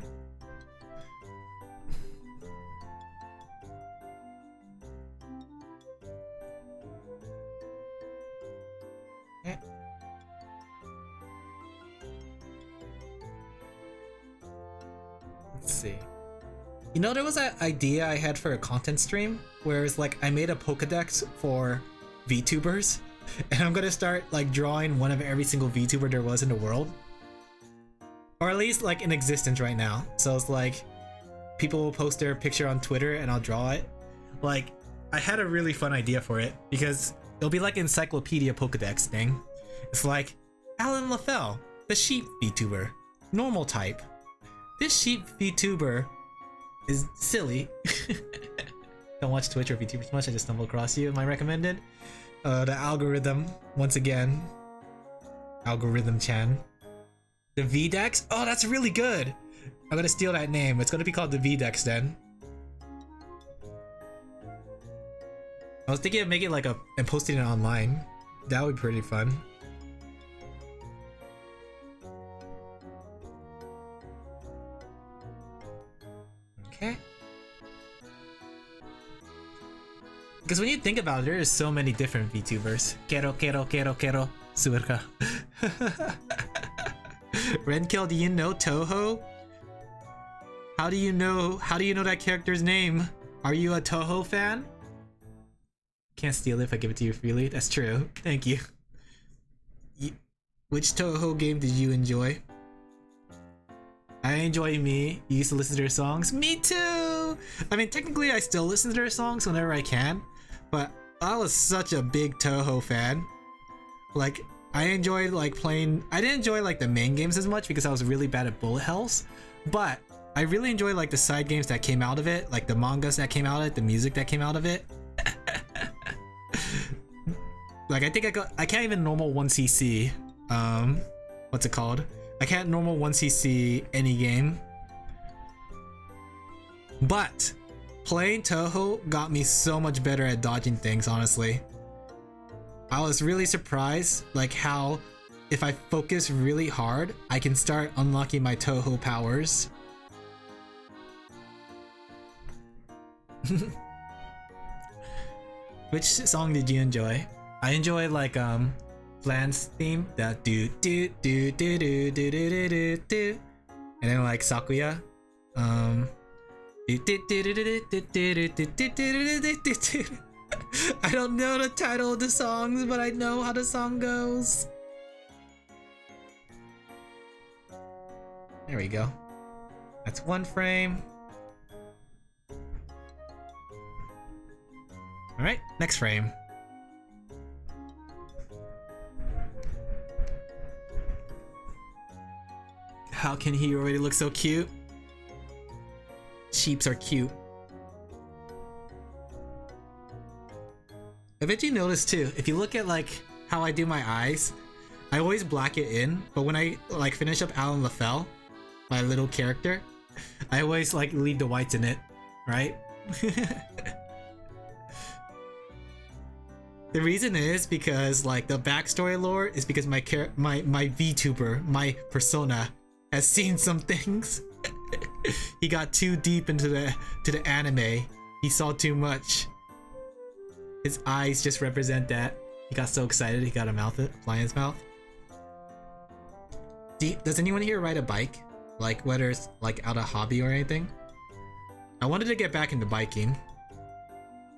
Okay. Let's see. You know, there was an idea I had for a content stream where it's like I made a Pokedex for VTubers, and I'm gonna start like drawing one of every single VTuber there was in the world. or at least like in existence right now. So it's like people will post their picture on Twitter and I'll draw it. Like I had a really fun idea for it because it'll be like encyclopedia Pokedex thing. It's like Alan LaFell, the sheep VTuber, normal type. This sheep VTuber is silly. Don't watch Twitch or VTubers much. I just stumbled across you. Am I recommended? The algorithm once again. Algorithm Chan. The VDEX? Oh, that's really good. I'm gonna steal that name. It's gonna be called the VDEX then. I was thinking of making like and posting it online. That would be pretty fun. Okay. Because when you think about it, there is so many different VTubers. Kero, Suerka. Renkill, do you know Toho? How do you know that character's name? Are you a Toho fan? Can't steal it if I give it to you freely. That's true. Thank you. Which Toho game did you enjoy? I enjoy Me. You used to listen to their songs? Me too! I mean, technically I still listen to their songs whenever I can, but I was such a big Toho fan. Like, I enjoyed like playing... I didn't enjoy like the main games as much because I was really bad at bullet hells, but I really enjoyed like the side games that came out of it, like the mangas that came out of it, the music that came out of it. Like, I think I can't even normal 1cc, what's it called? I can't normal 1cc any game. But playing Toho got me so much better at dodging things, honestly. I was really surprised like how if I focus really hard, I can start unlocking my Toho powers. Which song did you enjoy? I enjoy like Plan's theme, that do do do do do do do do do, and then like Sakuya, I don't know the title of the songs, but I know how the song goes. There we go. That's one frame. All right, next frame. How can he already look so cute? Sheeps are cute. I bet you notice too, if you look at like how I do my eyes, I always black it in, but when I like finish up Alan LaFell, my little character, I always like leave the whites in it, right? The reason is because like the backstory lore is because my VTuber, my persona, has seen some things. He got too deep into the anime. He saw too much. His eyes just represent that. He got so excited he got a fly in his mouth. Does anyone here ride a bike? Like whether it's like out of hobby or anything? I wanted to get back into biking.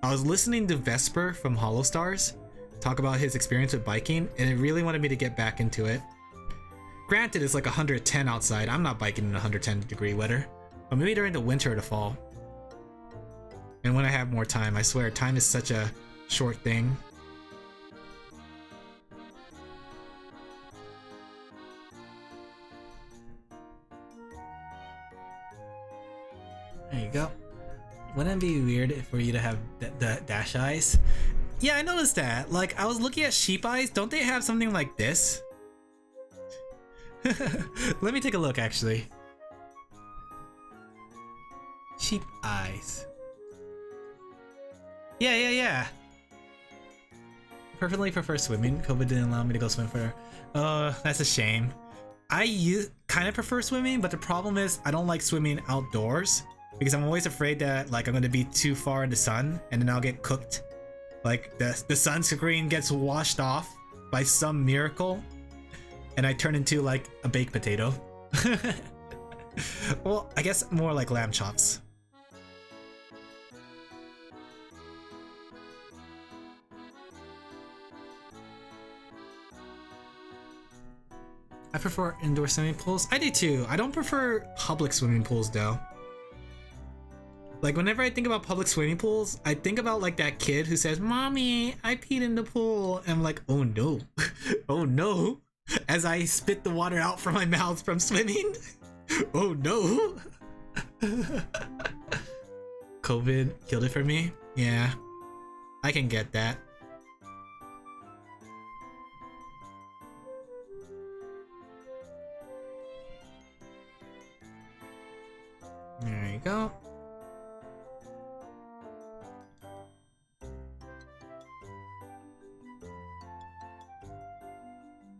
I was listening to Vesper from Hollow Stars talk about his experience with biking, and it really wanted me to get back into it. Granted, it's like 110 outside. I'm not biking in 110-degree weather, but maybe during the winter or the fall. And when I have more time, I swear, time is such a short thing. There you go. Wouldn't it be weird for you to have the dash eyes? Yeah, I noticed that. Like, I was looking at sheep eyes. Don't they have something like this? Let me take a look, actually. Sheep eyes. Yeah. Perfectly prefer swimming. COVID didn't allow me to go swim for... that's a shame. I kind of prefer swimming, but the problem is I don't like swimming outdoors because I'm always afraid that like I'm gonna be too far in the sun and then I'll get cooked. Like the sunscreen gets washed off by some miracle and I turn into like a baked potato. Well, I guess more like lamb chops. prefer indoor swimming pools. I do too. I don't prefer public swimming pools though. Like whenever I think about public swimming pools, I think about like that kid who says, "Mommy, I peed in the pool." And I'm like, "Oh no." Oh no. As I spit the water out from my mouth from swimming. Oh no. COVID killed it for me. Yeah. I can get that. There you go.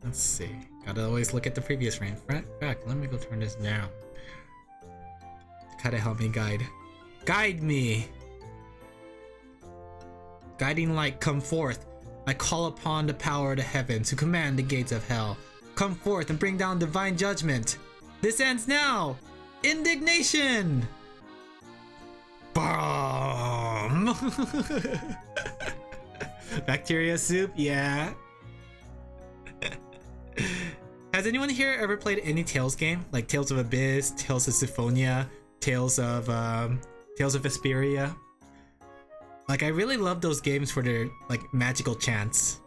Let's see. Gotta always look at the previous frame. Back, let me go turn this down. Gotta help me guide. Guide me! Guiding light, come forth. I call upon the power of the heavens to command the gates of hell. Come forth and bring down divine judgment. This ends now! Indignation! Bomb! Bacteria soup? Yeah. Has anyone here ever played any Tales game? Like Tales of Abyss, Tales of Symphonia, Tales of Vesperia? Like I really love those games for their like magical chants.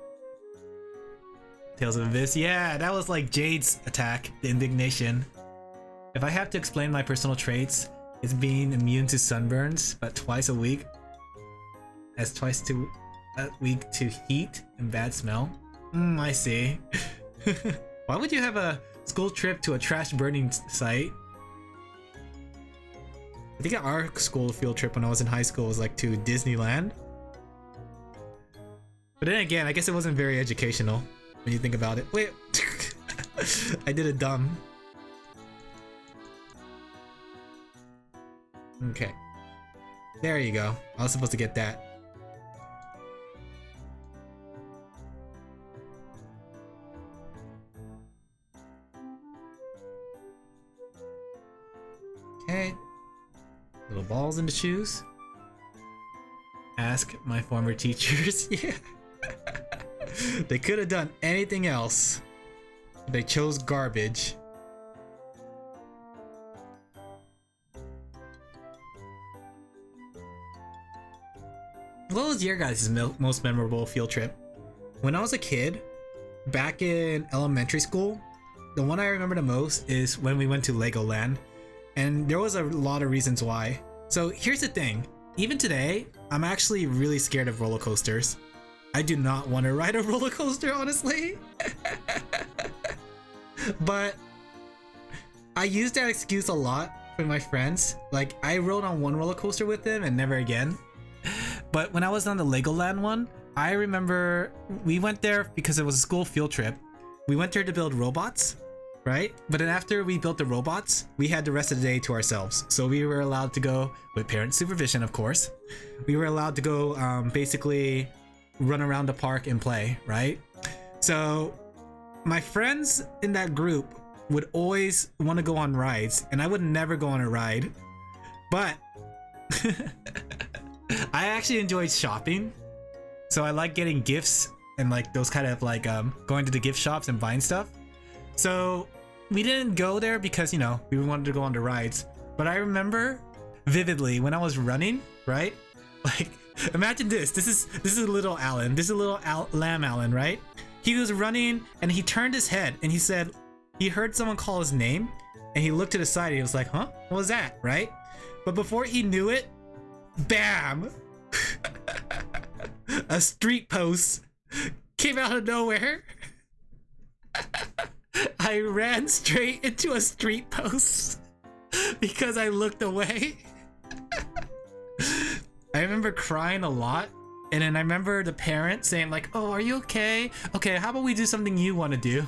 Tales of Abyss, yeah, that was like Jade's attack, the indignation. If I have to explain my personal traits, it's being immune to sunburns, but twice a week. As twice a week to heat and bad smell. I see. Why would you have a school trip to a trash burning site? I think our school field trip when I was in high school was like to Disneyland. But then again, I guess it wasn't very educational when you think about it. Wait, I did it dumb. Okay. There you go. I was supposed to get that. Okay. Little balls in the shoes. Ask my former teachers. Yeah. They could have done anything else. They chose garbage. What was your guys' most memorable field trip? When I was a kid, back in elementary school, the one I remember the most is when we went to Legoland. And there was a lot of reasons why. So here's the thing. Even today, I'm actually really scared of roller coasters. I do not want to ride a roller coaster, honestly. But I use that excuse a lot with my friends. Like, I rode on one roller coaster with them and never again. But when I was on the Legoland one, I remember we went there because it was a school field trip. We went there to build robots, right? But then after we built the robots, we had the rest of the day to ourselves. So we were allowed to go, with parent supervision, of course. We were allowed to go basically run around the park and play, right? So my friends in that group would always want to go on rides, and I would never go on a ride. But I actually enjoyed shopping. So I like getting gifts and like those kind of like going to the gift shops and buying stuff. So we didn't go there because, you know, we wanted to go on the rides. But I remember vividly when I was running, right? Like, imagine this. This is little Alan. This is little Lamb Alan, right? He was running and he turned his head and he said he heard someone call his name and he looked to the side and he was like, huh? What was that, right? But before he knew it, bam! A street post came out of nowhere. I ran straight into a street post because I looked away. I remember crying a lot, and then I remember the parent saying like, "Oh, are you okay? Okay, how about we do something you want to do?"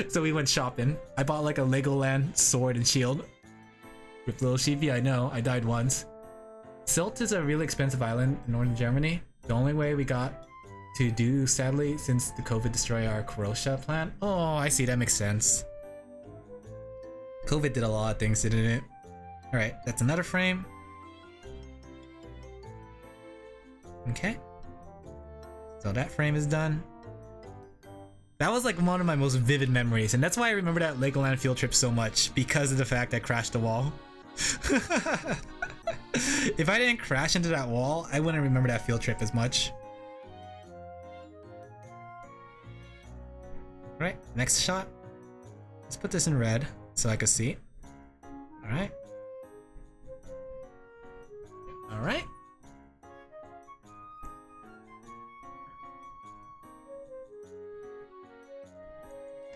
So we went shopping. I bought like a Legoland sword and shield. With little Sheepy, I know, I died once. Sylt is a really expensive island in northern Germany. The only way we got to do, sadly, since the COVID destroyed our Croatia plant. Oh, I see, that makes sense. COVID did a lot of things, didn't it? Alright, that's another frame. Okay. So that frame is done. That was like one of my most vivid memories, and that's why I remember that Legoland field trip so much, because of the fact I crashed the wall. If I didn't crash into that wall, I wouldn't remember that field trip as much. Alright, next shot. Let's put this in red so I can see. Alright. Alright.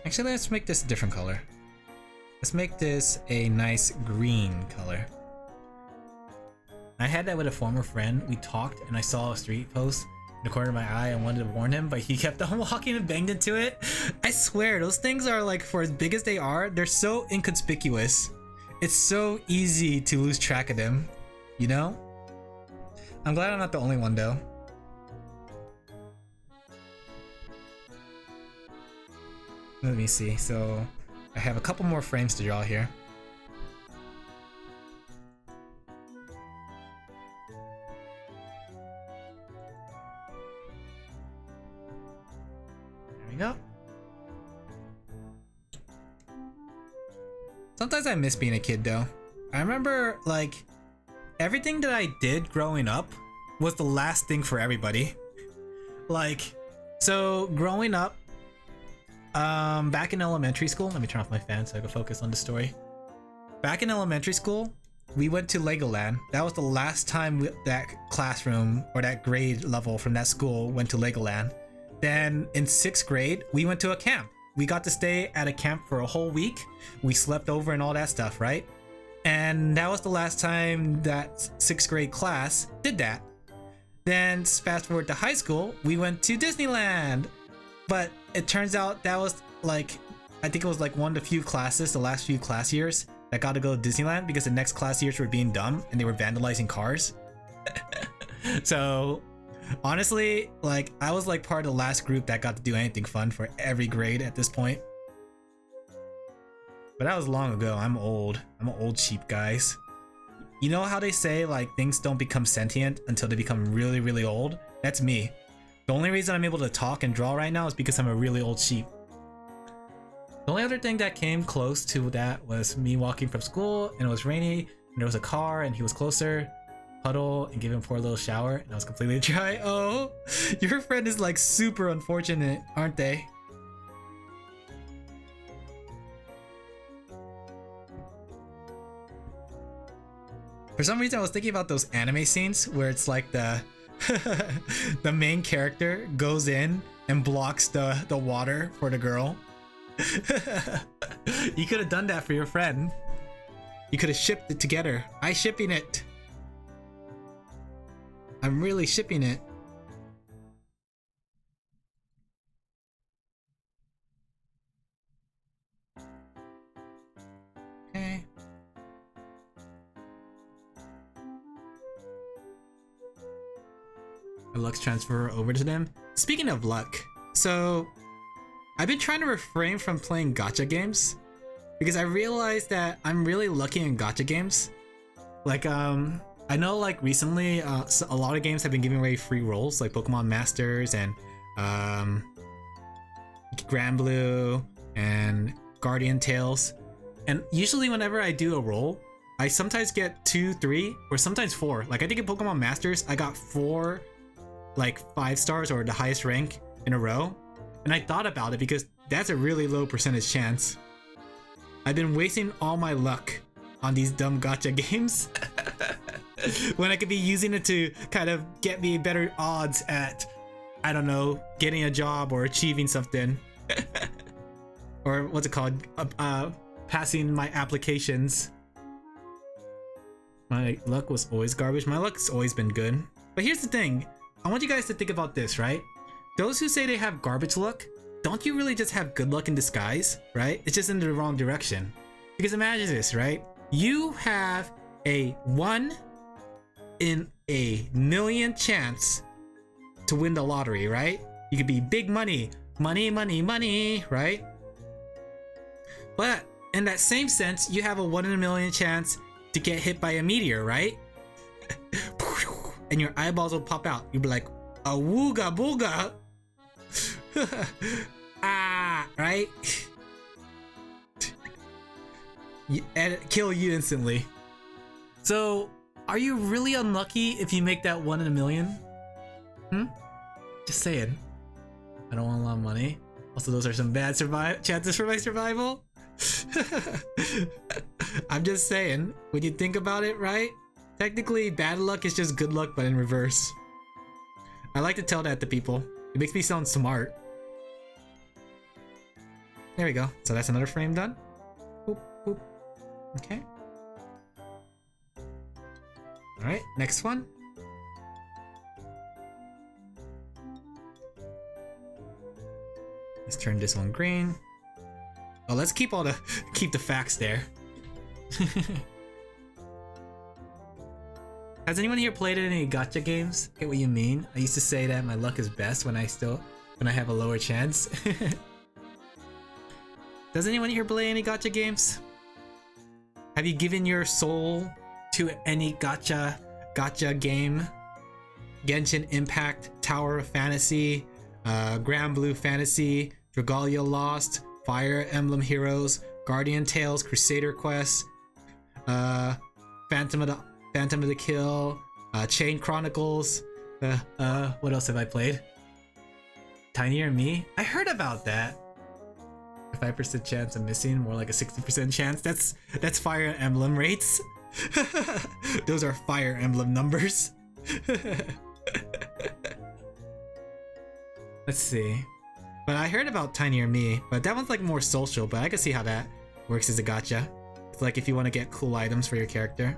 Actually, let's make this a different color. Let's make this a nice green color. I had that with a former friend. We talked and I saw a street post in the corner of my eye and wanted to warn him, but he kept on walking and banged into it. I swear, those things are like, for as big as they are, they're so inconspicuous. It's so easy to lose track of them, you know? I'm glad I'm not the only one though. Let me see. So I have a couple more frames to draw here. There we go. Sometimes I miss being a kid though. I remember like everything that I did growing up was the last thing for everybody. Like, so growing up, back in elementary school, let me turn off my fan so I can focus on the story. Back in elementary school, we went to Legoland. That was the last time that classroom or that grade level from that school went to Legoland. Then in 6th grade, we went to a camp. We got to stay at a camp for a whole week. We slept over and all that stuff, right? And that was the last time that 6th grade class did that. Then fast forward to high school, we went to Disneyland. But it turns out that was like, I think it was like one of the few classes, the last few class years, that got to go to Disneyland because the next class years were being dumb and they were vandalizing cars. So honestly, like I was like part of the last group that got to do anything fun for every grade at this point. But that was long ago. I'm old. I'm an old sheep, guys. You know how they say like things don't become sentient until they become really, really old? That's me. The only reason I'm able to talk and draw right now is because I'm a really old sheep. The only other thing that came close to that was me walking from school and it was rainy and there was a car and he was closer, puddle, and give him a poor little shower and I was completely dry. Oh, your friend is like super unfortunate, aren't they? For some reason I was thinking about those anime scenes where it's like the main character goes in and blocks the water for the girl. You could have done that for your friend. You could have shipped it together. I'm shipping it. I'm really shipping it. Okay. Luck's transfer over to them. Speaking of luck, so I've been trying to refrain from playing gacha games because I realized that I'm really lucky in gacha games. Like I know like recently a lot of games have been giving away free rolls like Pokemon Masters and Granblue and Guardian Tales, and usually whenever I do a roll I sometimes get 2, 3, or sometimes 4. Like I think in Pokemon Masters I got 4 like 5 stars or the highest rank in a row, and I thought about it because that's a really low percentage chance. I've been wasting all my luck on these dumb gacha games when I could be using it to kind of get me better odds at, I don't know, getting a job or achieving something. Or what's it called, passing my applications. My luck was always garbage. My luck's always been good. But here's the thing, I want you guys to think about this, right? Those who say they have garbage luck, don't you really just have good luck in disguise, right? It's just in the wrong direction. Because imagine this, right? You have a 1 in a million chance to win the lottery, right? You could be big money, money, money, money, right? But in that same sense, you have a 1 in a million chance to get hit by a meteor, right? And your eyeballs will pop out. You'll be like, a wooga booga. Ah. right? And kill you instantly. So, are you really unlucky if you make that 1 in a million? Just saying. I don't want a lot of money. Also, those are some bad chances for my survival. I'm just saying, when you think about it, right? Technically, bad luck is just good luck, but in reverse. I like to tell that to people. It makes me sound smart. There we go. So that's another frame done. Boop, boop. Okay. Alright, next one. Let's turn this one green. Oh, let's keep the facts there. Has anyone here played any gacha games? Get what you mean? I used to say that my luck is best when I have a lower chance. Does anyone here play any gacha games? Have you given your soul to any gacha game? Genshin Impact, Tower of Fantasy, Grand Blue Fantasy, Dragalia Lost, Fire Emblem Heroes, Guardian Tales, Crusader Quest, Phantom of the Kill, Chain Chronicles. What else have I played? Tinier Me? I heard about that. A 5% chance of missing, more like a 60% chance. That's Fire Emblem rates. Those are Fire Emblem numbers. Let's see. But I heard about Tinier Me, but that one's like more social, but I can see how that works as a gacha. It's like if you want to get cool items for your character.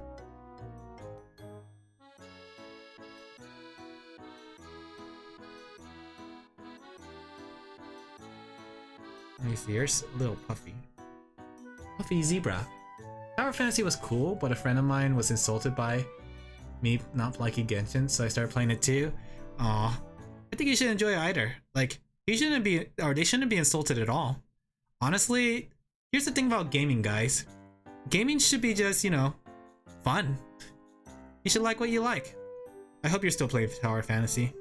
Let me see, here's a little Puffy. Puffy Zebra. Tower Fantasy was cool, but a friend of mine was insulted by me not liking Genshin, so I started playing it too. Aw. I think you should enjoy either. Like, they shouldn't be insulted at all. Honestly, here's the thing about gaming, guys. Gaming should be just, you know, fun. You should like what you like. I hope you're still playing Tower Fantasy.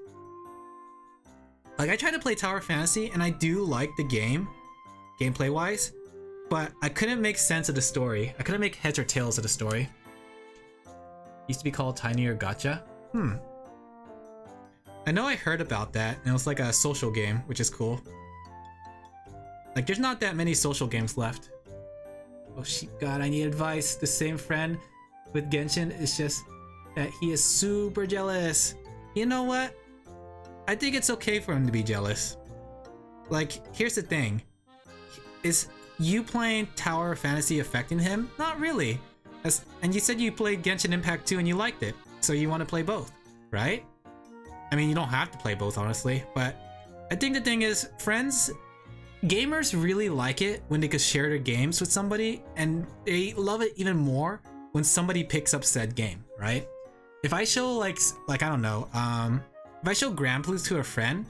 Like, I tried to play Tower Fantasy, and I do like the game, gameplay-wise, but I couldn't make sense of the story. I couldn't make heads or tails of the story. Used to be called Tinier Gacha. I know I heard about that, and it was like a social game, which is cool. Like, there's not that many social games left. Oh God, I need advice. The same friend with Genshin is just that he is super jealous. You know what? I think it's okay for him to be jealous. Like, here's the thing. Is you playing Tower Fantasy affecting him? Not really. And you said you played Genshin Impact 2 and you liked it, so you want to play both, right? I mean, you don't have to play both, honestly, but I think the thing is, gamers really like it when they can share their games with somebody, and they love it even more when somebody picks up said game, right? If I show like I don't know, if I show Grand Blue to a friend,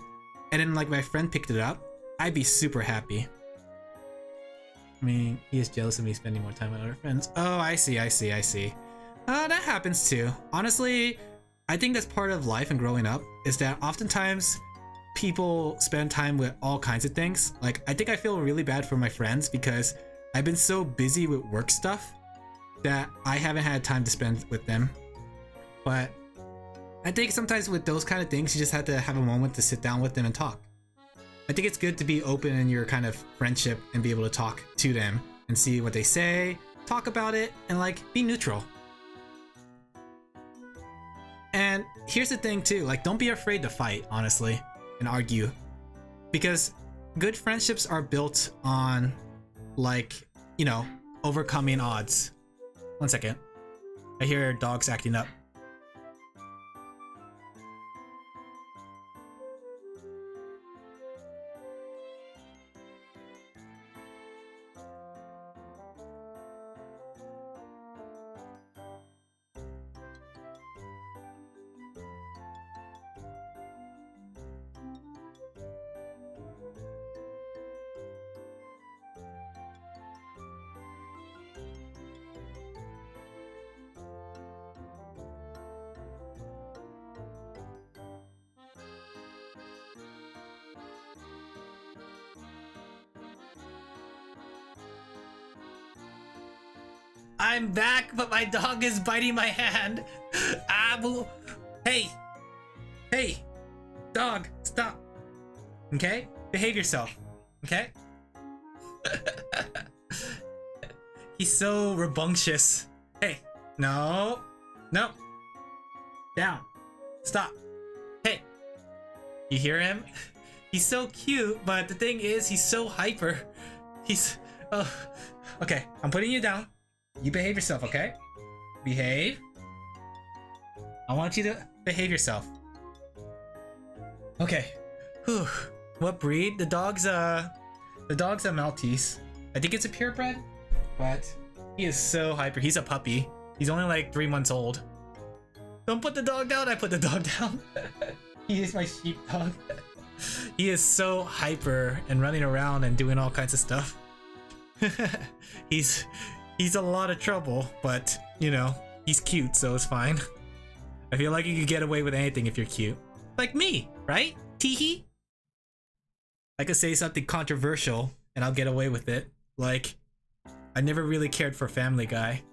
and then like my friend picked it up, I'd be super happy. I mean, he is jealous of me spending more time with other friends. Oh, I see. That happens too. Honestly, I think that's part of life and growing up, is that oftentimes people spend time with all kinds of things. Like, I think I feel really bad for my friends because I've been so busy with work stuff that I haven't had time to spend with them. But I think sometimes with those kind of things, you just have to have a moment to sit down with them and talk. I think it's good to be open in your kind of friendship and be able to talk to them and see what they say, talk about it, and like be neutral. And here's the thing too, like, don't be afraid to fight, honestly, and argue. Because good friendships are built on, like, you know, overcoming odds. One second. I hear dogs acting up. I'm back, but my dog is biting my hand. Hey, hey, dog, stop. Okay, behave yourself. Okay. He's so rambunctious. Hey, no, no, down, stop. Hey, you hear him? He's so cute, but the thing is, he's so hyper. He's, oh, okay, I'm putting you down. You behave yourself, okay? Behave. I want you to behave yourself. Okay. Whew. What breed? The dog's a Maltese. I think it's a purebred, but he is so hyper. He's a puppy. He's only like 3 months old. Don't put the dog down. I put the dog down. He is my sheepdog. He is so hyper and running around and doing all kinds of stuff. He's a lot of trouble, but you know, he's cute, so it's fine. I feel like you could get away with anything if you're cute. Like me, right? Teehee? I could say something controversial and I'll get away with it. Like, I never really cared for Family Guy.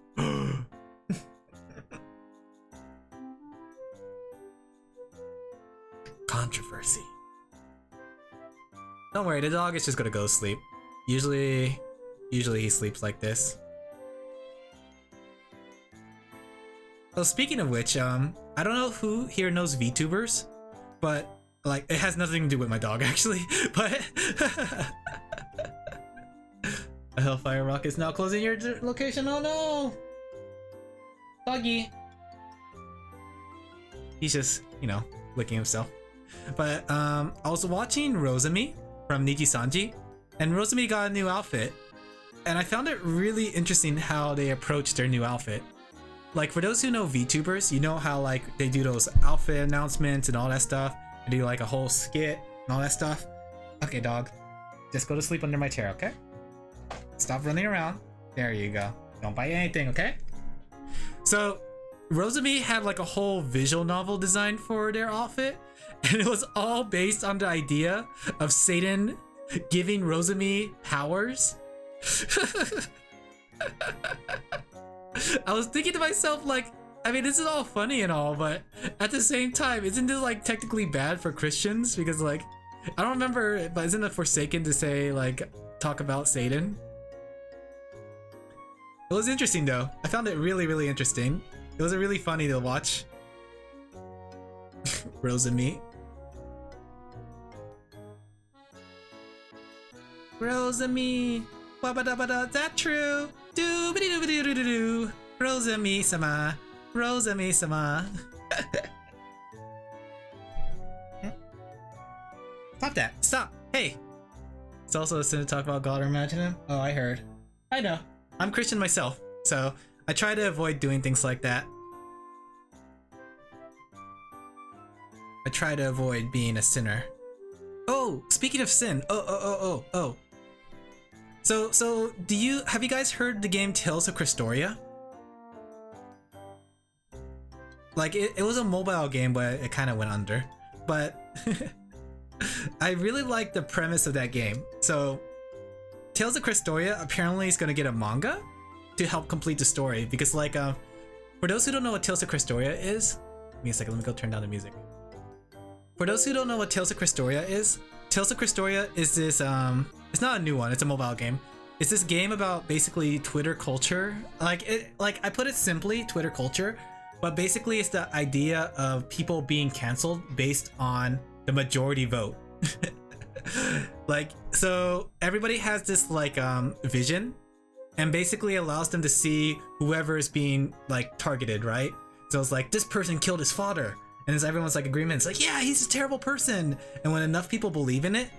Controversy. Don't worry, the dog is just gonna go to sleep. Usually he sleeps like this. Well, speaking of which, I don't know who here knows VTubers, but like it has nothing to do with my dog actually. But a Hellfire Rock is now closing your location. Oh no, doggy. He's just, you know, licking himself. But I was watching Rosemi from Nijisanji, and Rosemi got a new outfit, and I found it really interesting how they approached their new outfit. Like, for those who know VTubers, you know how like they do those outfit announcements and all that stuff, and do like a whole skit and all that stuff. Okay, dog, just go to sleep under my chair, okay? Stop running around. There you go. Don't bite anything, okay? So Rosemi had like a whole visual novel design for their outfit, and it was all based on the idea of Satan giving Rosemi powers. I was thinking to myself, like, I mean, this is all funny and all, but at the same time, isn't this like technically bad for Christians? Because like, I don't remember, but isn't it Forsaken to say like, talk about Satan? It was interesting though. I found it really, really interesting. It was really funny to watch. Rosemi. Rosemi. Wabadabada, is that true? Doobity doobity doo doo doo. Rosemi sama. Rosemi sama. Stop that. Stop. Hey. It's also a sin to talk about God or imagine him. Oh, I heard. I know. I'm Christian myself, so I try to avoid doing things like that. I try to avoid being a sinner. Oh, speaking of sin. Oh. So have you guys heard the game Tales of Krystoria? Like it was a mobile game, but it kind of went under. But I really like the premise of that game. So Tales of Krystoria apparently is gonna get a manga to help complete the story, because like for those who don't know what Tales of Krystoria is, give me a second, let me go turn down the music. For those who don't know what Tales of Krystoria is this it's not a new one, it's a mobile game. It's this game about basically Twitter culture. Like I put it simply, Twitter culture, but basically it's the idea of people being canceled based on the majority vote. Like, so everybody has this like vision, and basically allows them to see whoever is being like targeted, right? So it's like, this person killed his father, and as everyone's like agreement, it's like, yeah, he's a terrible person. And when enough people believe in it,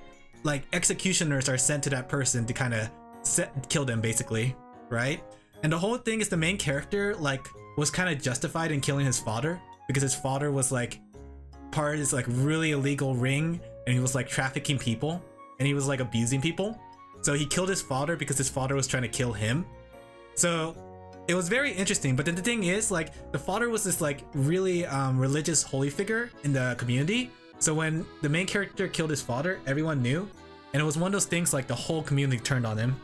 like executioners are sent to that person to kind of kill them basically, right? And the whole thing is the main character like was kind of justified in killing his father, because his father was like part of this like really illegal ring, and he was like trafficking people, and he was like abusing people. So he killed his father because his father was trying to kill him. So it was very interesting. But then the thing is, like, the father was this like really religious holy figure in the community. So when the main character killed his father, everyone knew, and it was one of those things like the whole community turned on him.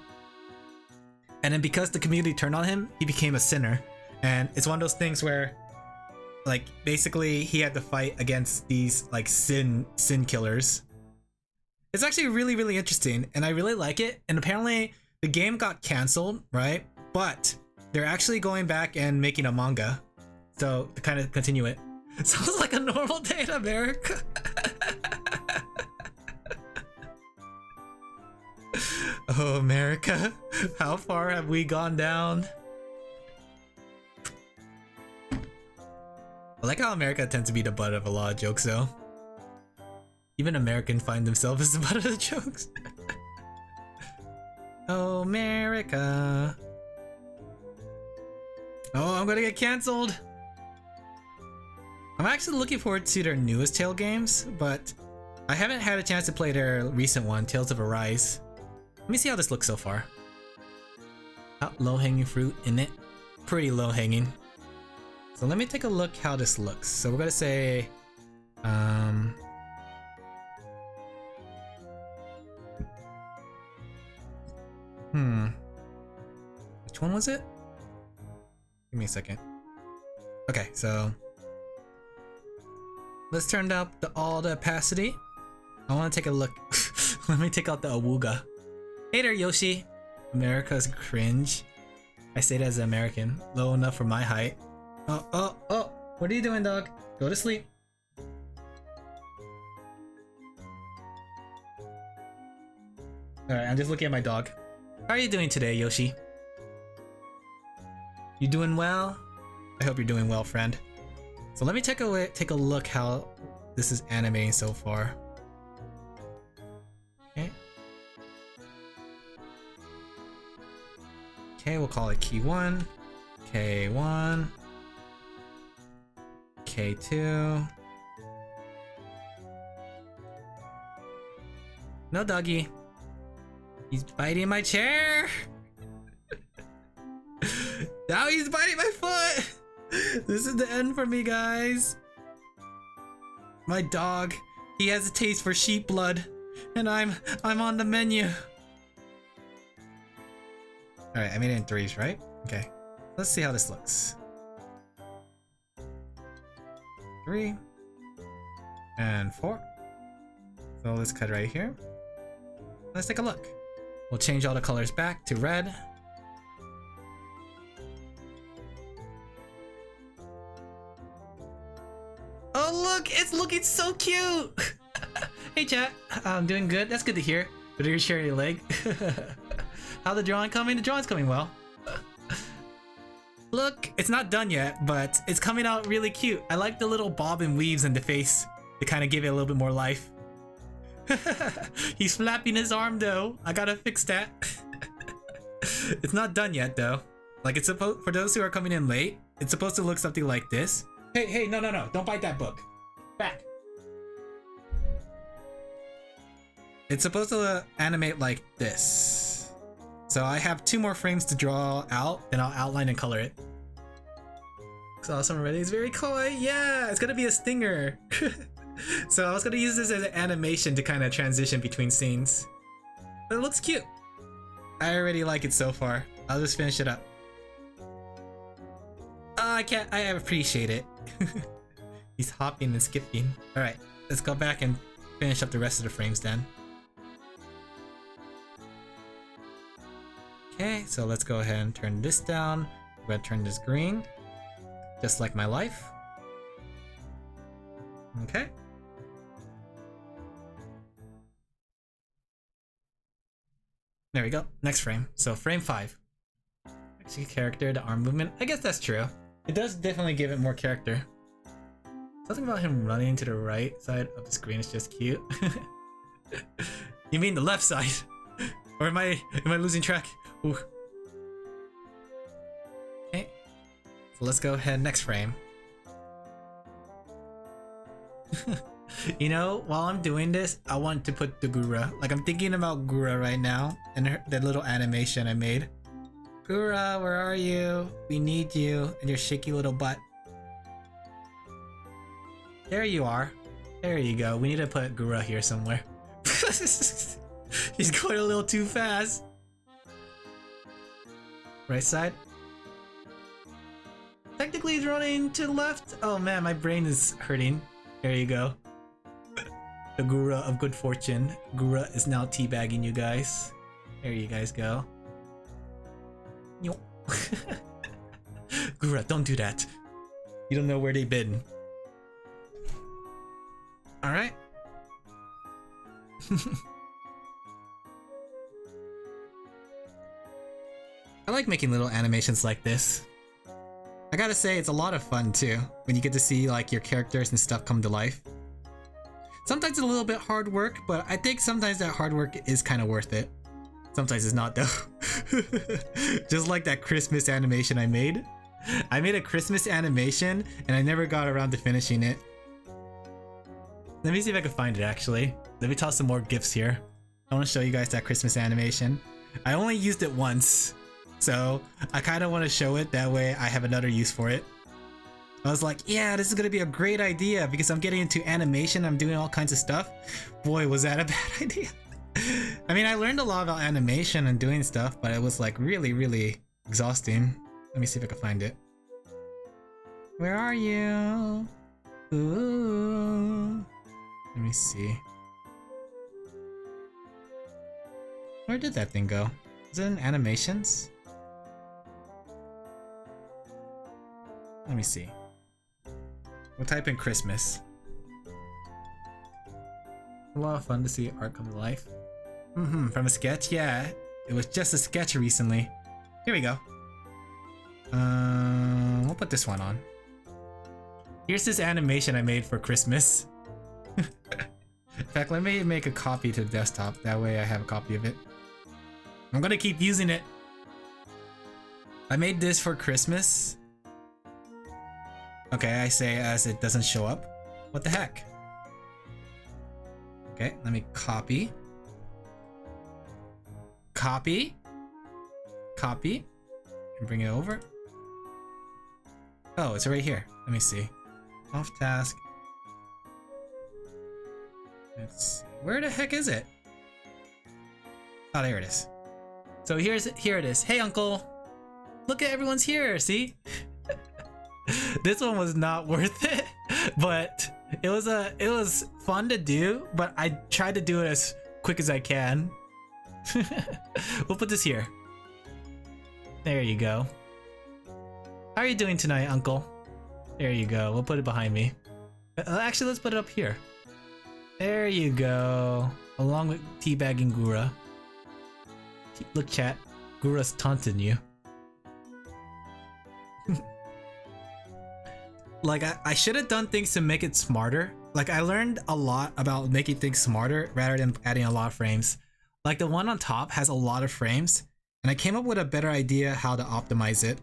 And then because the community turned on him, he became a sinner. And it's one of those things where, like, basically he had to fight against these like sin killers. It's actually really, really interesting, and I really like it. And apparently the game got canceled, right? But they're actually going back and making a manga, so to kind of continue it. Sounds like a normal day in America. Oh, America, how far have we gone down? I like how America tends to be the butt of a lot of jokes, though. Even Americans find themselves as the butt of the jokes. Oh, America. Oh, I'm gonna get cancelled. I'm actually looking forward to their newest Tale games, but I haven't had a chance to play their recent one, Tales of Arise. Let me see how this looks so far. Low-hanging fruit, isn't it? Pretty low-hanging. So let me take a look how this looks. So we're gonna say, which one was it? Give me a second. Okay, so let's turn up all the opacity. I want to take a look. Let me take out the awooga. Hey there, Yoshi. America's cringe. I say that as an American. Low enough for my height. Oh. What are you doing, dog? Go to sleep. Alright, I'm just looking at my dog. How are you doing today, Yoshi? You doing well? I hope you're doing well, friend. So let me take a look how this is animating so far. Okay, we'll call it key 1, K1, K2. No, doggy. He's biting my chair. Now he's biting my foot. This is the end for me, guys. My dog, he has a taste for sheep blood, and I'm on the menu. All right, I made it in threes, right? Okay, let's see how this looks. 3 and 4. So let's cut right here. Let's take a look. We'll change all the colors back to red. Oh look, it's looking so cute! Hey chat, I'm doing good. That's good to hear. But you're sharing your leg. How the drawing coming? The drawing's coming well. Look, it's not done yet, but it's coming out really cute. I like the little bob and weaves in the face to kind of give it a little bit more life. He's flapping his arm though. I gotta fix that. It's not done yet though. Like, it's supposed, for those who are coming in late, it's supposed to look something like this. Hey, no, don't bite that book. Back. It's supposed to animate like this. So I have 2 more frames to draw out, then I'll outline and color it. Looks awesome already. It's very kawaii. Yeah, it's gonna be a stinger. So I was gonna use this as an animation to kind of transition between scenes. But it looks cute. I already like it so far. I'll just finish it up. I appreciate it. He's hopping and skipping. Alright, let's go back and finish up the rest of the frames then. Okay, so let's go ahead and turn this down. I'm gonna turn this green, just like my life. Okay. There we go. Next frame. So frame 5. Actually, character, the arm movement. I guess that's true. It does definitely give it more character. Something about him running to the right side of the screen is just cute. You mean the left side? Or am I losing track? Ooh. Okay. So let's go ahead, next frame. You know, while I'm doing this, I want to put the Gura. Like, I'm thinking about Gura right now and the little animation I made. Gura, where are you? We need you and your shaky little butt. There you are. There you go. We need to put Gura here somewhere. He's going a little too fast. Right side? Technically he's running to the left? Oh man, my brain is hurting. There you go. The Gura of good fortune. Gura is now teabagging you guys. There you guys go. Gura, don't do that. You don't know where they've been. Alright. I like making little animations like this. I gotta say, it's a lot of fun too, when you get to see like your characters and stuff come to life. Sometimes it's a little bit hard work, but I think sometimes that hard work is kind of worth it. Sometimes it's not though. Just like that Christmas animation I made. I made a Christmas animation and I never got around to finishing it. Let me see if I can find it actually. Let me toss some more GIFs here. I want to show you guys that Christmas animation. I only used it once, so I kind of want to show it, that way I have another use for it. I was like, yeah, this is gonna be a great idea because I'm getting into animation, I'm doing all kinds of stuff. Boy, was that a bad idea. I mean, I learned a lot about animation and doing stuff, but it was like really exhausting. Let me see if I can find it. Where are you? Ooh. Let me see. Where did that thing go? Is it in animations? Let me see. We'll type in Christmas. A lot of fun to see art come to life. From a sketch? Yeah, it was just a sketch recently. Here we go. We'll put this one on. Here's this animation I made for Christmas. In fact, let me make a copy to the desktop. That way I have a copy of it. I'm gonna keep using it. I made this for Christmas. Okay, I say as it doesn't show up. What the heck? Okay, let me copy. Copy. Copy. And bring it over. Oh, it's right here. Let me see. Off task. Let's see. Where the heck is it? Oh, there it is. So here it is. Hey, uncle. Look at everyone's here. See? This one was not worth it, but it was fun to do, but I tried to do it as quick as I can. We'll put this here. There you go. How are you doing tonight, uncle? There you go. We'll put it behind me. Actually, let's put it up here. There you go. Along with teabagging Gura. Look, chat. Gura's taunting you. Like, I should have done things to make it smarter. Like, I learned a lot about making things smarter rather than adding a lot of frames. Like, the one on top has a lot of frames, and I came up with a better idea how to optimize it.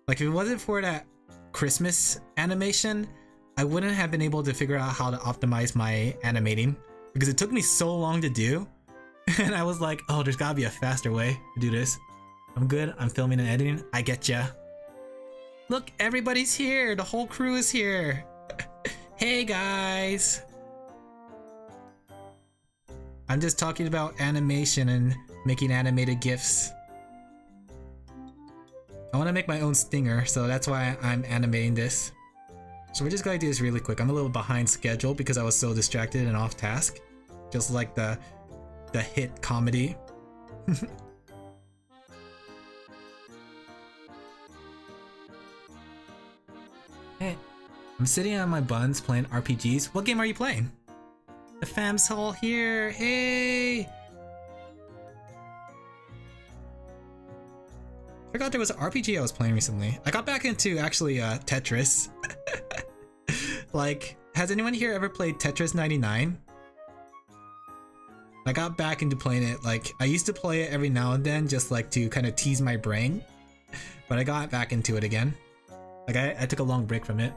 Like, if it wasn't for that Christmas animation, I wouldn't have been able to figure out how to optimize my animating because it took me so long to do. And I was like, oh, there's gotta be a faster way to do this. I'm good. I'm filming and editing. I get ya. Look, everybody's here. The whole crew is here. Hey, guys. I'm just talking about animation and making animated GIFs. I want to make my own stinger, so that's why I'm animating this. So we're just going to do this really quick. I'm a little behind schedule because I was so distracted and off task. Just like the hit comedy. Hey, I'm sitting on my buns playing RPGs. What game are you playing? The fam's all here. Hey! Forgot there was an RPG I was playing recently. I got back into actually Tetris. Like, has anyone here ever played Tetris 99? I got back into playing it. Like, I used to play it every now and then just like to kind of tease my brain, but I got back into it again. Like, I took a long break from it.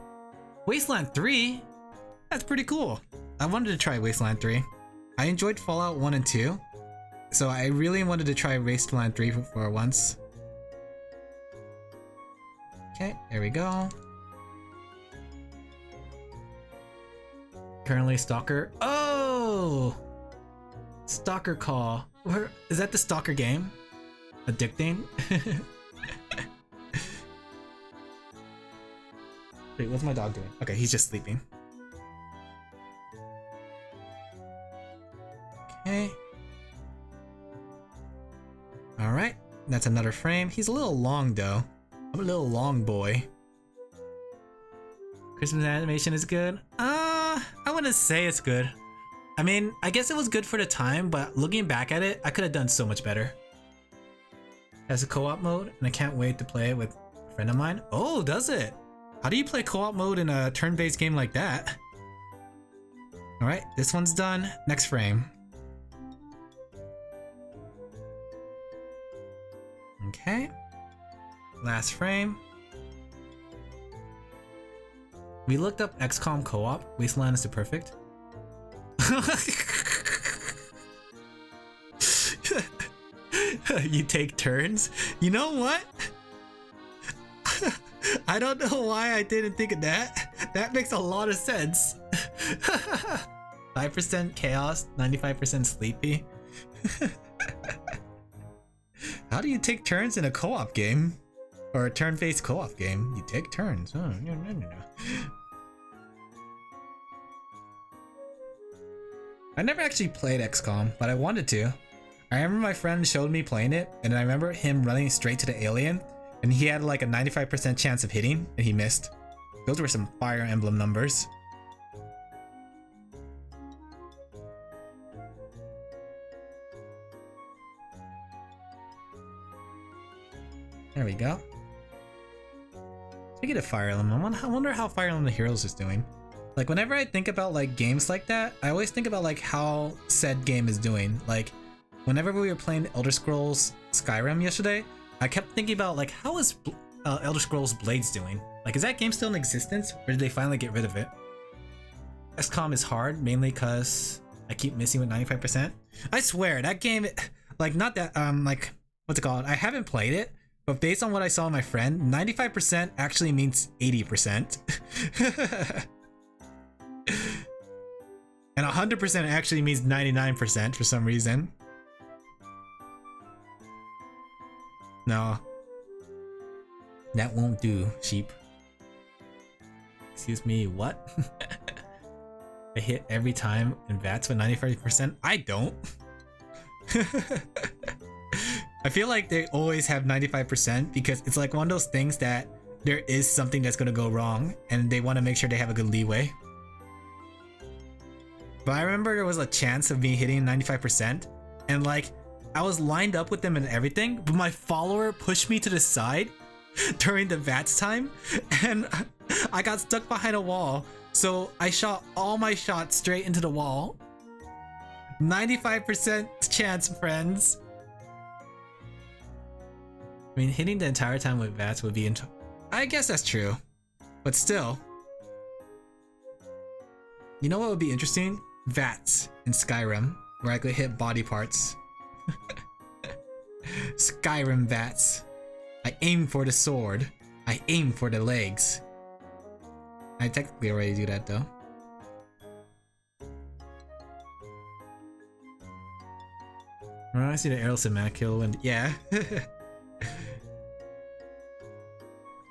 Wasteland 3? That's pretty cool. I wanted to try Wasteland 3. I enjoyed Fallout 1 and 2, so I really wanted to try Wasteland 3 for once. Okay, there we go. Currently Stalker. Oh! Stalker Call. Where is that? The Stalker game? Addicting? Wait, what's my dog doing? Okay, he's just sleeping. Okay. Alright, that's another frame. He's a little long though. I'm a little long boy. Christmas animation is good? I wouldn't say it's good. I mean, I guess it was good for the time, but looking back at it, I could have done so much better. Has a co-op mode, and I can't wait to play it with a friend of mine. Oh, does it? How do you play co-op mode in a turn-based game like that? Alright, this one's done. Next frame. Okay. Last frame. We looked up XCOM co-op. Wasteland is the perfect. You take turns? You know what? I don't know why I didn't think of that. That makes a lot of sense. 5% chaos, 95% sleepy. How do you take turns in a co-op game? Or a turn-based co-op game? You take turns. Oh, no. I never actually played XCOM, but I wanted to. I remember my friend showed me playing it, and I remember him running straight to the alien, and he had like a 95% chance of hitting, and he missed. Those were some Fire Emblem numbers. There we go. Speaking of Fire Emblem, I wonder how Fire Emblem Heroes is doing. Like, whenever I think about like games like that, I always think about like how said game is doing. Like, whenever we were playing Elder Scrolls Skyrim yesterday, I kept thinking about like, how is Elder Scrolls Blades doing? Like, is that game still in existence, or did they finally get rid of it? XCOM is hard, mainly because I keep missing with 95%. I swear, that game, like, not that, like, what's it called? I haven't played it, but based on what I saw in my friend, 95% actually means 80%. And 100% actually means 99% for some reason. No. That won't do, sheep. Excuse me, what? I hit every time in VATS with 95%? I don't. I feel like they always have 95% because it's like one of those things that there is something that's gonna go wrong and they want to make sure they have a good leeway. But I remember there was a chance of me hitting 95% and like I was lined up with them and everything, but my follower pushed me to the side during the VATS time and I got stuck behind a wall. So I shot all my shots straight into the wall. 95% chance, friends. I mean, hitting the entire time with VATS would be I guess that's true. But still. You know what would be interesting? VATS in Skyrim, where I could hit body parts. Skyrim VATS. I aim for the sword. I aim for the legs. I technically already do that though. I see the Aerosomatic kill and yeah.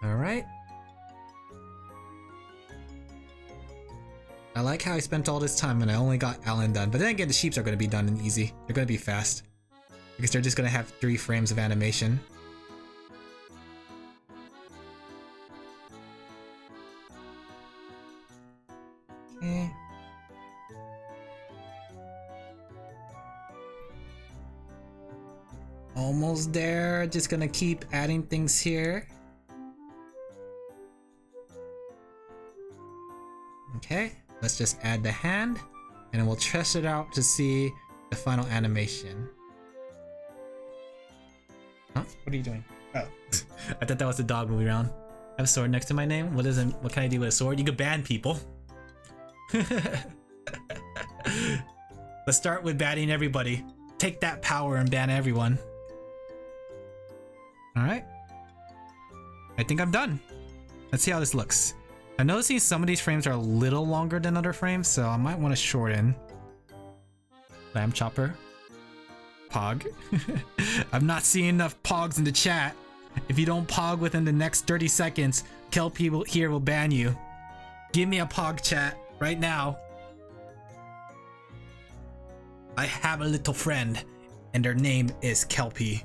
Alright. I like how I spent all this time and I only got Alan done. But then again, the sheeps are going to be done and easy. They're going to be fast. Because they're just going to have 3 frames of animation. Okay. Almost there. Just going to keep adding things here. Okay, let's just add the hand and then we'll test it out to see the final animation. Huh? What are you doing? Oh, I thought that was the dog moving around. I have a sword next to my name. What can I do with a sword? You can ban people. Let's start with banning everybody. Take that power and ban everyone. Alright. I think I'm done. Let's see how this looks. I'm noticing some of these frames are a little longer than other frames, so I might want to shorten. Lamb chopper. Pog. I'm not seeing enough pogs in the chat. If you don't pog within the next 30 seconds, Kelpie here will ban you. Give me a pog, chat, right now. I have a little friend, and their name is Kelpie.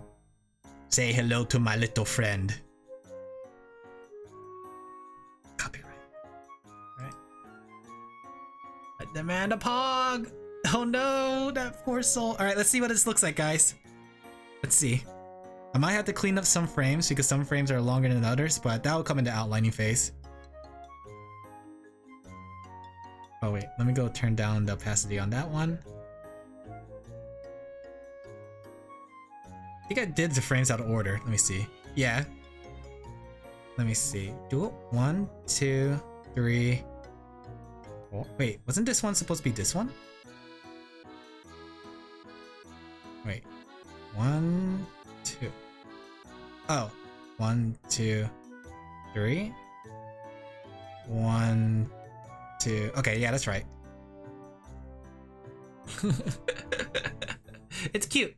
Say hello to my little friend. Copyright. Right. I demand a pog! Oh no, that poor soul. Alright, let's see what this looks like, guys. Let's see. I might have to clean up some frames because some frames are longer than others, but that will come in the outlining phase. Oh wait, let me go turn down the opacity on that one. I think I did the frames out of order. Let me see. Yeah. Let me see. Do it. 1, 2, 3. Oh, wait, wasn't this one supposed to be this one? Wait. 1, 2. Oh. 1, 2, 3. 1, 2. Okay, yeah, that's right. It's cute.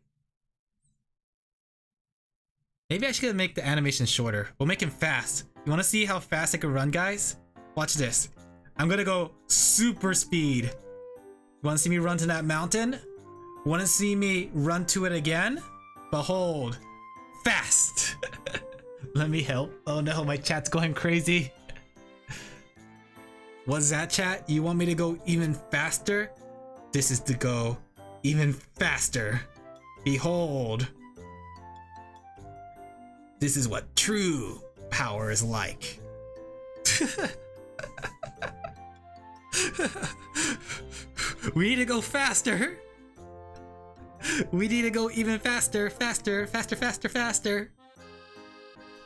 Maybe I should make the animation shorter. We'll make him fast. You want to see how fast I can run, guys? Watch this. I'm gonna go super speed. You want to see me run to that mountain? Want to see me run to it again? Behold, fast. Let me help. Oh no, my chat's going crazy. What's that, chat? You want me to go even faster? This is to go even faster. Behold. This is what true power is like. We need to go faster. We need to go even faster, faster, faster, faster, faster.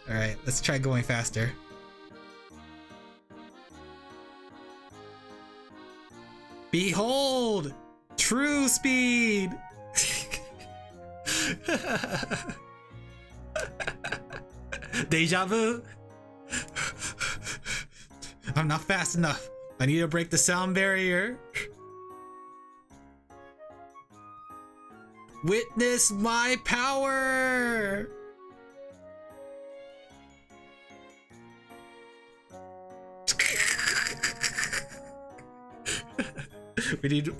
All right, let's try going faster. Behold, true speed. Deja vu. I'm not fast enough. I need to break the sound barrier. Witness my power.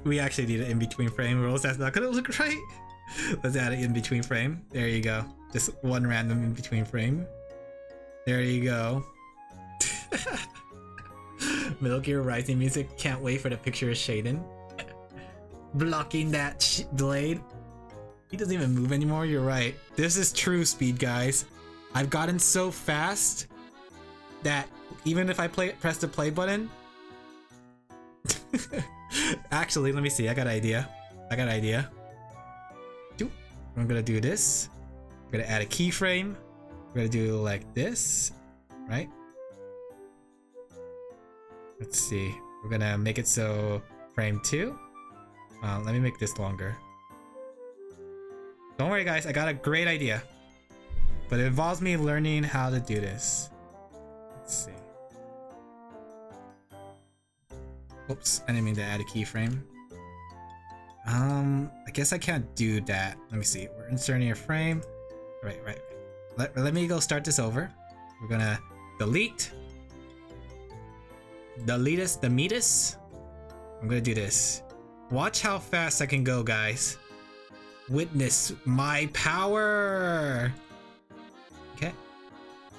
We actually need an in-between frame rules. That's not gonna look right. Let's add an in-between frame. There you go. Just one random in-between frame. There you go. Metal Gear Rising music. Can't wait for the picture of Shaden. Blocking that blade. He doesn't even move anymore. You're right. This is true speed, guys. I've gotten so fast that even if I press the play button. Actually, let me see. I got an idea. I'm gonna do this. I'm gonna add a keyframe. We're gonna do like this, right? Let's see. We're gonna make it so frame 2. Let me make this longer. Don't worry, guys. I got a great idea, but it involves me learning how to do this. Let's see. Oops, I didn't mean to add a keyframe. I guess I can't do that. Let me see. We're inserting a frame. Right. Let me go start this over. We're gonna delete us. I'm gonna do this. Watch how fast I can go, guys. Witness my power. Okay.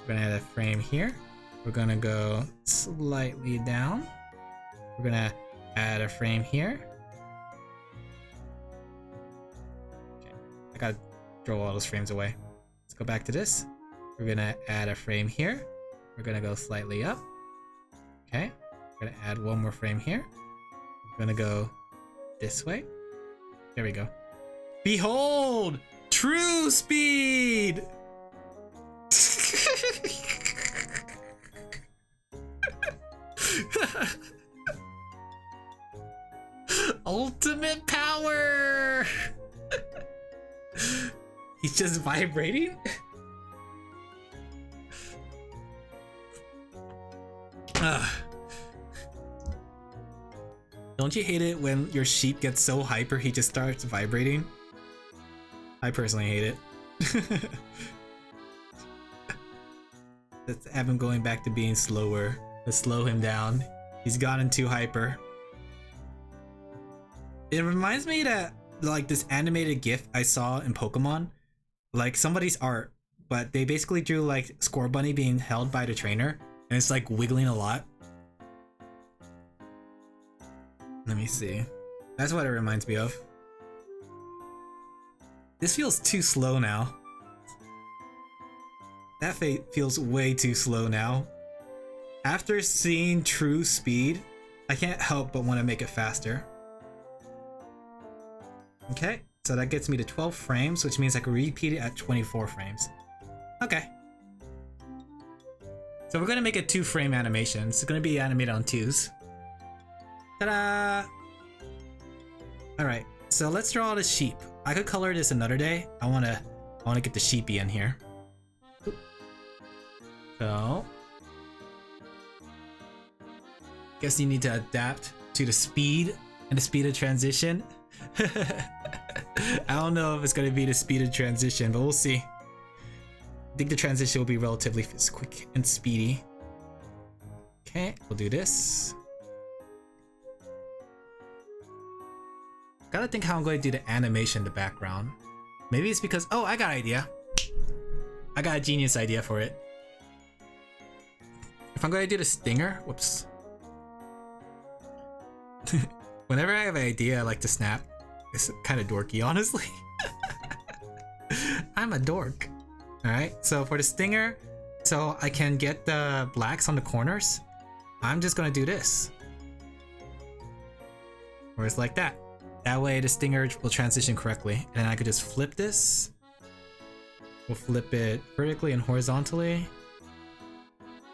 We're gonna add a frame here. We're gonna go slightly down. We're gonna add a frame here. Okay. I gotta throw all those frames away. Let's go back to this. We're gonna add a frame here. We're gonna go slightly up. Okay. We're gonna add one more frame here. We're gonna go this way. There we go. Behold! True speed! Ultimate power! He's just vibrating? Don't you hate it when your sheep gets so hyper he just starts vibrating? I personally hate it. Let's have him going back to being slower. Let's slow him down. He's gotten too hyper. It reminds me that like this animated GIF I saw in Pokemon, like somebody's art, but they basically drew like Scorbunny being held by the trainer, and it's like wiggling a lot. Let me see. That's what it reminds me of. This feels too slow now. That feels way too slow now. After seeing true speed, I can't help but want to make it faster. Okay, so that gets me to 12 frames, which means I can repeat it at 24 frames. Okay. So we're gonna make a 2-frame animation. It's gonna be animated on 2s. Ta-da! Alright, so let's draw the sheep. I could color this another day. I wanna get the sheepy in here. So guess you need to adapt to the speed and the speed of transition. I don't know if it's gonna be the speed of transition, but we'll see. I think the transition will be relatively quick and speedy. Okay, we'll do this. Gotta think how I'm going to do the animation in the background. Maybe it's because, oh, I got an idea. I got a genius idea for it. If I'm going to do the stinger, whoops. Whenever I have an idea, I like to snap. It's kind of dorky, honestly. I'm a dork. Alright, so for the stinger, so I can get the blacks on the corners, I'm just gonna do this. Or it's like that. That way the stinger will transition correctly. And then I could just flip this. We'll flip it vertically and horizontally.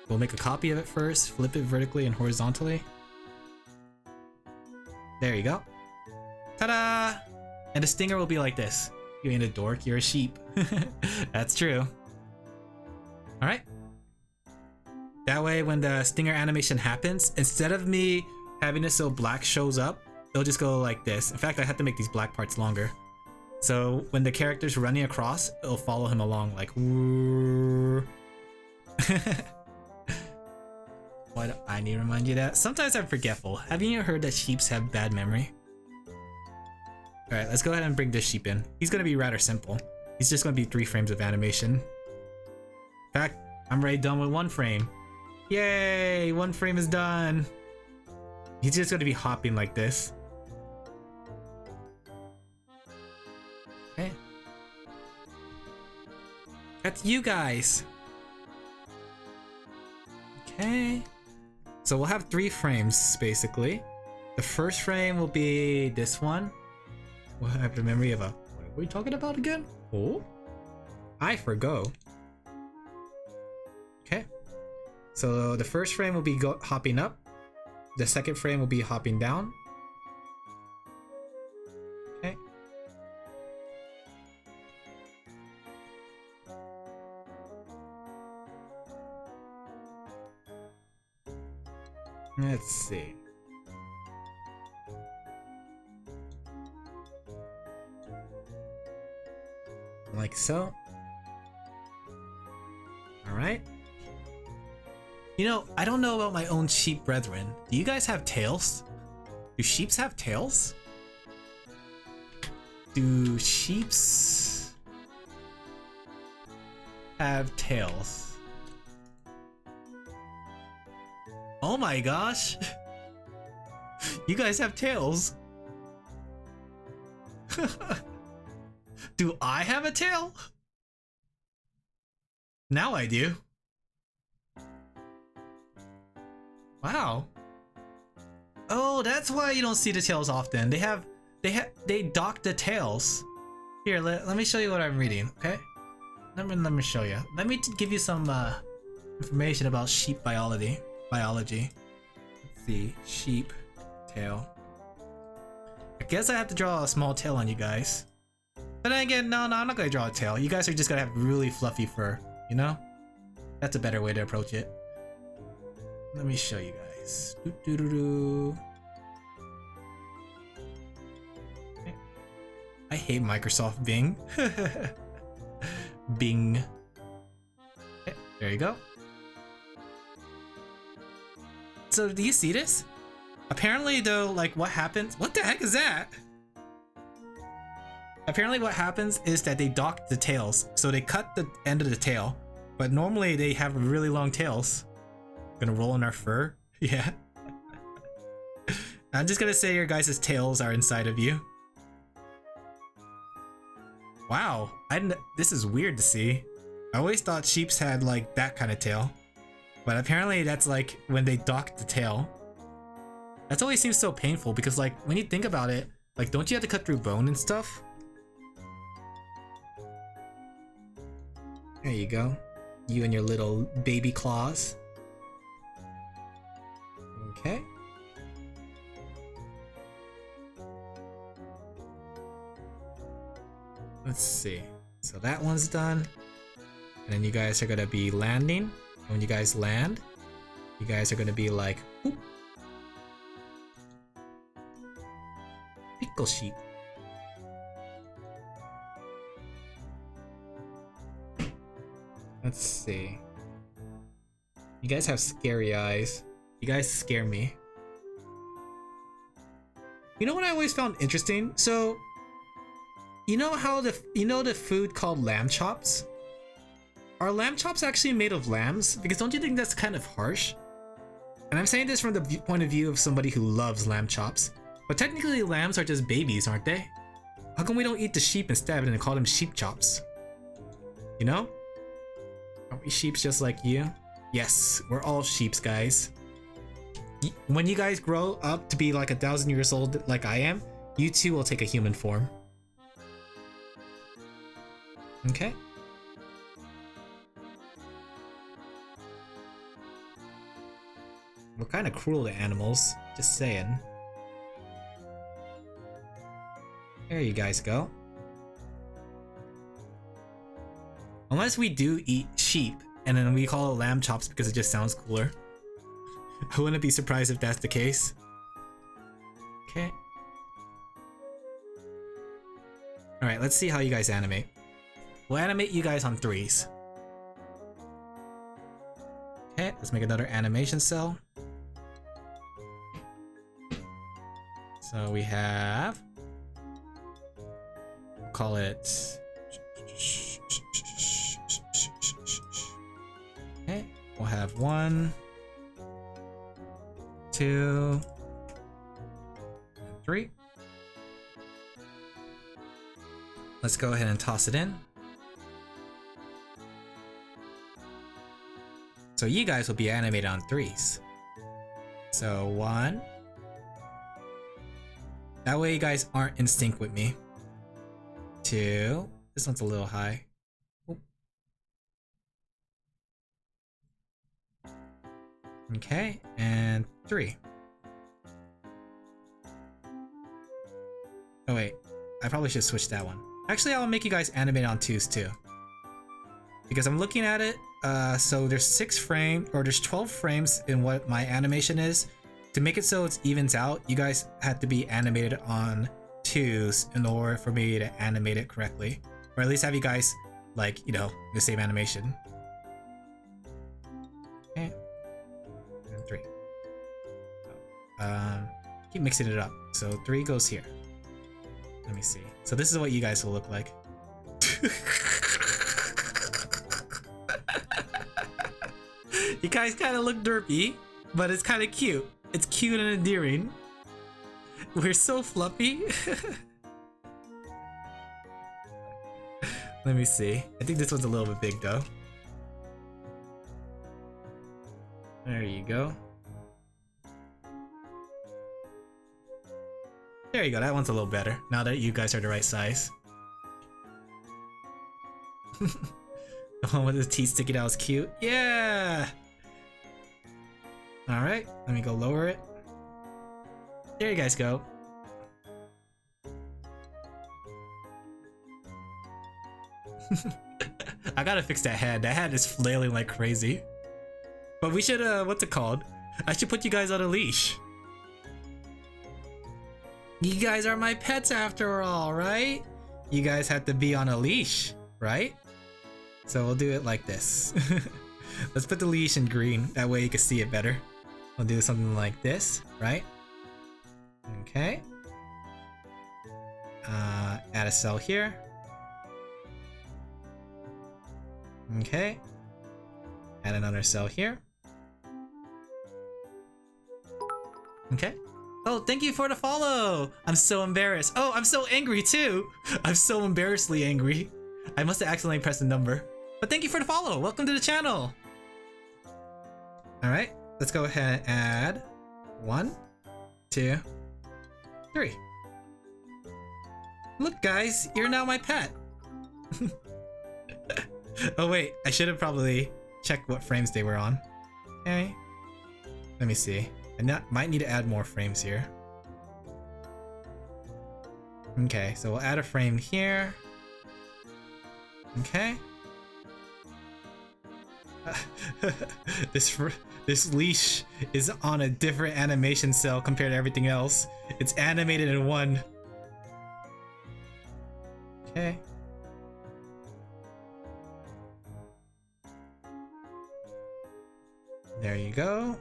We'll make a copy of it first, flip it vertically and horizontally. There you go. Ta-da! And the stinger will be like this. You ain't a dork, you're a sheep. That's true. Alright. That way when the stinger animation happens, instead of me having this so black shows up, it'll just go like this. In fact, I have to make these black parts longer. So when the character's running across, it'll follow him along like Why do I need to remind you that? Sometimes I'm forgetful. Haven't you heard that sheeps have bad memory? Alright, let's go ahead and bring this sheep in. He's gonna be rather simple. He's just gonna be 3 frames of animation. In fact, I'm already done with 1 frame. Yay! 1 frame is done. He's just gonna be hopping like this. Okay. That's you guys. Okay. So we'll have 3 frames basically. The first frame will be this one. We'll have the memory of a... What are we talking about again? Oh? I forgo. Okay. So the first frame will be hopping up. The second frame will be hopping down. Okay. Let's see. Like so. Alright. You know, I don't know about my own sheep brethren. Do you guys have tails? Do sheeps have tails? Do sheeps have tails? Oh my gosh! You guys have tails? Do I have a tail? Now I do. Wow. Oh, that's why you don't see the tails often. They dock the tails. Here, let me show you what I'm reading, okay? Let me show you. Let me give you some information about sheep biology. Let's see, sheep tail. I guess I have to draw a small tail on you guys. But then again, no, I'm not gonna draw a tail. You guys are just gonna have really fluffy fur, you know? That's a better way to approach it. Let me show you guys. Okay. I hate Microsoft Bing. Bing. Okay, there you go. So do you see this? Apparently though, like what happens? What the heck is that? Apparently what happens is that they dock the tails. So they cut the end of the tail. But normally they have really long tails. Gonna roll in our fur? Yeah. I'm just gonna say your guys' tails are inside of you. Wow, this is weird to see. I always thought sheeps had like that kind of tail. But apparently that's like when they dock the tail. That always seems so painful because like when you think about it, like don't you have to cut through bone and stuff? There you go. You and your little baby claws. Okay. Let's see. So that one's done. And then you guys are gonna be landing. And when you guys land, you guys are gonna be like, whoop. Pickle sheep. Let's see. You guys have scary eyes. You guys scare me. You know what I always found interesting? So, you know how the food called lamb chops? Are lamb chops actually made of lambs? Because don't you think that's kind of harsh? And I'm saying this from the point of view of somebody who loves lamb chops. But technically lambs are just babies, aren't they? How come we don't eat the sheep instead and call them sheep chops? You know? Aren't we sheeps just like you? Yes, we're all sheeps, guys. When you guys grow up to be like 1,000 years old like I am, you too will take a human form. Okay. We're kind of cruel to animals, just saying. There you guys go. Unless we do eat sheep, and then we call it lamb chops because it just sounds cooler. I wouldn't be surprised if that's the case. Okay. Alright, let's see how you guys animate. We'll animate you guys on 3s. Okay, let's make another animation cell. So we have... we'll call it... Okay, we'll have 1, 2, 3. Let's go ahead and toss it in. So you guys will be animated on 3s. So 1. That way you guys aren't in sync with me. 2. This one's a little high. Oop. Okay, and 3. Oh wait, I probably should switch that one. Actually, I'll make you guys animate on 2s too. Because I'm looking at it, so there's 6 frames, or there's 12 frames in what my animation is. To make it so it evens out, you guys have to be animated on 2s in order for me to animate it correctly. Or at least have you guys, like, you know, the same animation. Okay. And 3. Keep mixing it up. So 3 goes here. Let me see. So this is what you guys will look like. You guys kind of look derpy, but it's kind of cute. It's cute and endearing. We're so fluffy. Let me see. I think this one's a little bit big though. There you go. There you go. That one's a little better now that you guys are the right size. The one with the teeth sticking out is cute. Yeah! Alright, let me go lower it. There you guys go. I gotta fix that head. That head is flailing like crazy. But we should, what's it called? I should put you guys on a leash. You guys are my pets after all, right? You guys have to be on a leash, right? So we'll do it like this. Let's put the leash in green. That way you can see it better. We'll do something like this, right? Okay. Add a cell here. Okay. Add another cell here. Okay. Oh, thank you for the follow! I'm so embarrassed. Oh, I'm so angry too! I'm so embarrassedly angry. I must have accidentally pressed the number. But thank you for the follow! Welcome to the channel! Alright, let's go ahead and add 1, 2, 3. Look guys, you're now my pet! Oh wait, I should have probably checked what frames they were on. Okay. Let me see. I might need to add more frames here. Okay, so we'll add a frame here. Okay. This leash is on a different animation cell compared to everything else. It's animated in one. Okay. There you go.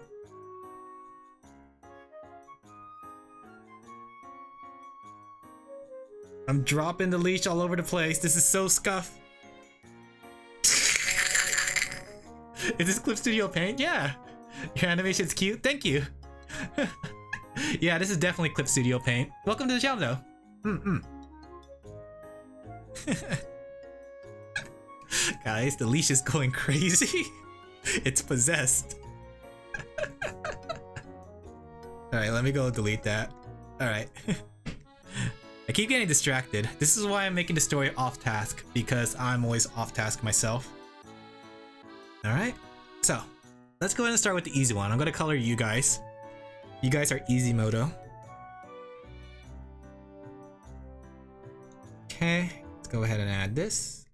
I'm dropping the leash all over the place. This is so scuffed. Is this Clip Studio Paint? Yeah. Your animation's cute. Thank you. Yeah, this is definitely Clip Studio Paint. Welcome to the channel, though. Guys, the leash is going crazy. It's possessed. Alright, let me go delete that. Alright. I keep getting distracted. This is why I'm making the story off task, because I'm always off task myself. Alright, so let's go ahead and start with the easy one. I'm gonna color you guys. You guys are easy moto. Okay, let's go ahead and add this.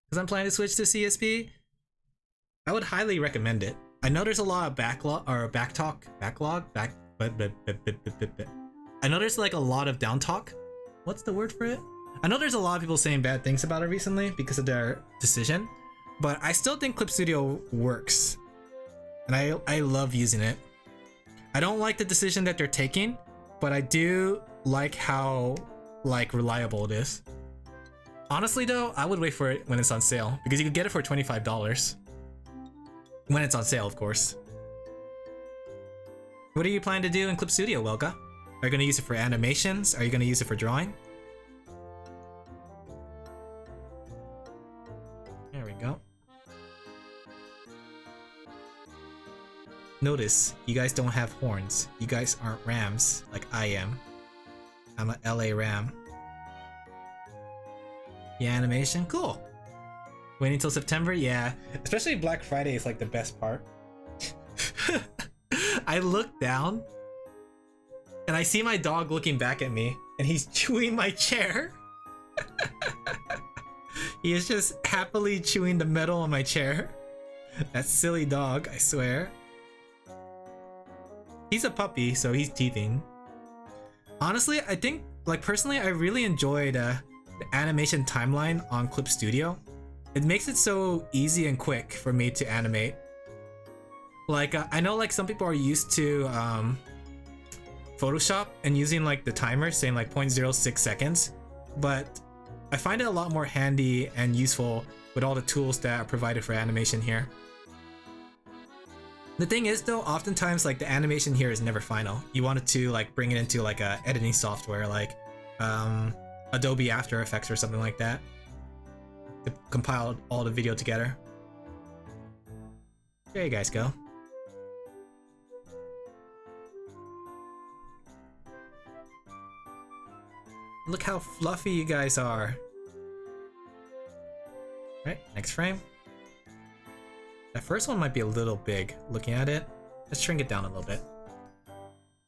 Because I'm planning to switch to CSP, I would highly recommend it. I know there's a lot of backlog or backlog. I know there's like a lot of down talk. What's the word for it? I know there's a lot of people saying bad things about it recently because of their decision, but I still think Clip Studio works, and I love using it. I don't like the decision that they're taking, but I do like how reliable it is. Honestly though, I would wait for it when it's on sale, because you could get it for $25. When it's on sale, of course. What are you planning to do in Clip Studio, Welga? Are you going to use it for animations? Are you going to use it for drawing? There we go. Notice, you guys don't have horns. You guys aren't rams like I am. I'm a LA Ram. Yeah, animation? Cool. Waiting until September? Yeah. Especially Black Friday is like the best part. I look down and I see my dog looking back at me and he's chewing my chair. He is just happily chewing the metal on my chair. That silly dog, I swear. He's a puppy, so he's teething. Honestly, I think, like personally, I really enjoyed the animation timeline on Clip Studio. It makes it so easy and quick for me to animate. Like, I know like some people are used to Photoshop and using like the timer saying like 0.06 seconds, but I find it a lot more handy and useful with all the tools that are provided for animation here. The thing is though, oftentimes like the animation here is never final. You wanted to like bring it into like a editing software like Adobe After Effects or something like that to compile all the video together. There you guys go. Look how fluffy you guys are. Right, next frame. That first one might be a little big. Looking at it, let's shrink it down a little bit.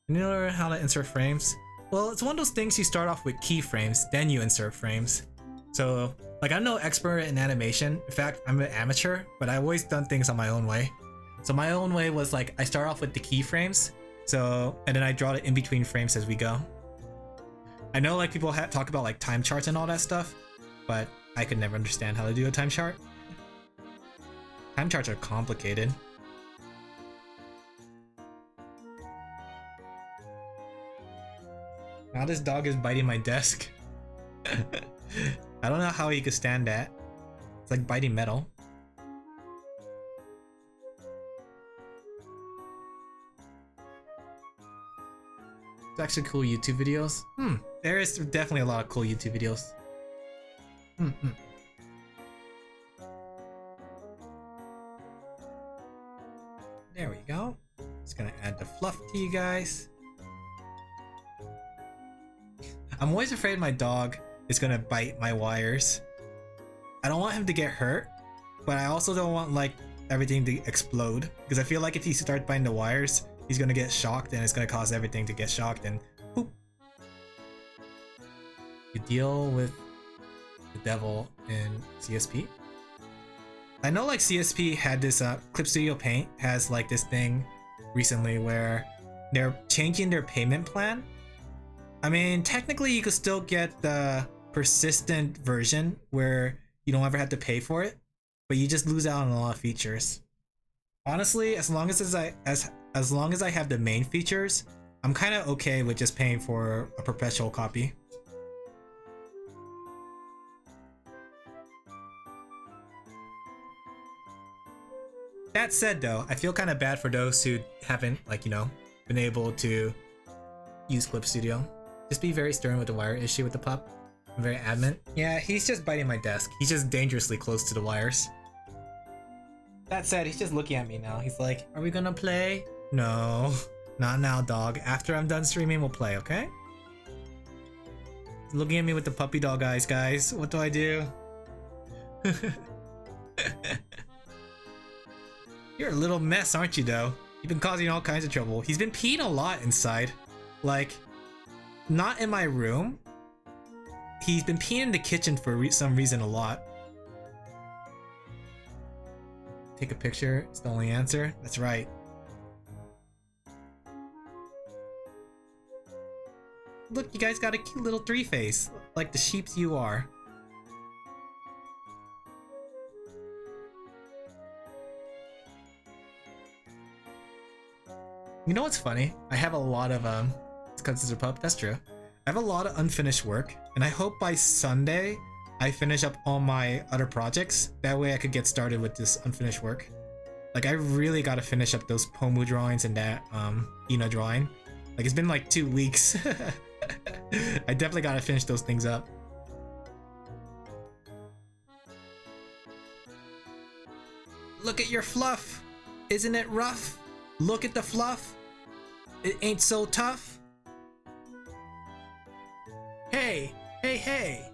You know how to insert frames? Well, it's one of those things you start off with keyframes, then you insert frames. So, like, I'm no expert in animation. In fact, I'm an amateur, but I've always done things on my own way. So my own way was like, I start off with the keyframes, and then I draw it in between frames as we go. I know like people talk about like time charts and all that stuff, but I could never understand how to do a time chart. Time charts are complicated. Now this dog is biting my desk. I don't know how he could stand that. It's like biting metal. It's actually cool YouTube videos. There is definitely a lot of cool YouTube videos. There we go. Just gonna add the fluff to you guys. I'm always afraid my dog is gonna bite my wires. I don't want him to get hurt, but I also don't want like everything to explode, because I feel like if he starts biting the wires, he's gonna get shocked and it's gonna cause everything to get shocked and poop. You deal with the devil in CSP. I know like CSP had this Clip Studio Paint has like this thing recently where they're changing their payment plan. I mean, technically you could still get the persistent version where you don't ever have to pay for it, but you just lose out on a lot of features. Honestly, as long as I have the main features, I'm kind of okay with just paying for a perpetual copy. That said though, I feel kind of bad for those who haven't, like, you know, been able to use Clip Studio. Just be very stern with the wire issue with the pup. I'm very adamant. Yeah, he's just biting my desk. He's just dangerously close to the wires. That said, he's just looking at me now. He's like, are we gonna play? No, not now, dog. After I'm done streaming, we'll play, okay? He's looking at me with the puppy dog eyes, guys. What do I do? You're a little mess, aren't you, though? You've been causing all kinds of trouble. He's been peeing a lot inside. Like, not in my room. He's been peeing in the kitchen for some reason a lot. Take a picture. It's the only answer. That's right. Look, you guys got a cute little three face, like the sheeps you are. You know what's funny? I have a lot of it's called Scissor Pup. That's true. I have a lot of unfinished work, and I hope by Sunday I finish up all my other projects. That way I could get started with this unfinished work. Like, I really gotta finish up those Pomu drawings and that Ina drawing. Like, it's been like 2 weeks. I definitely gotta finish those things up. Look at your fluff! Isn't it rough? Look at the fluff! It ain't so tough! Hey! Hey, hey!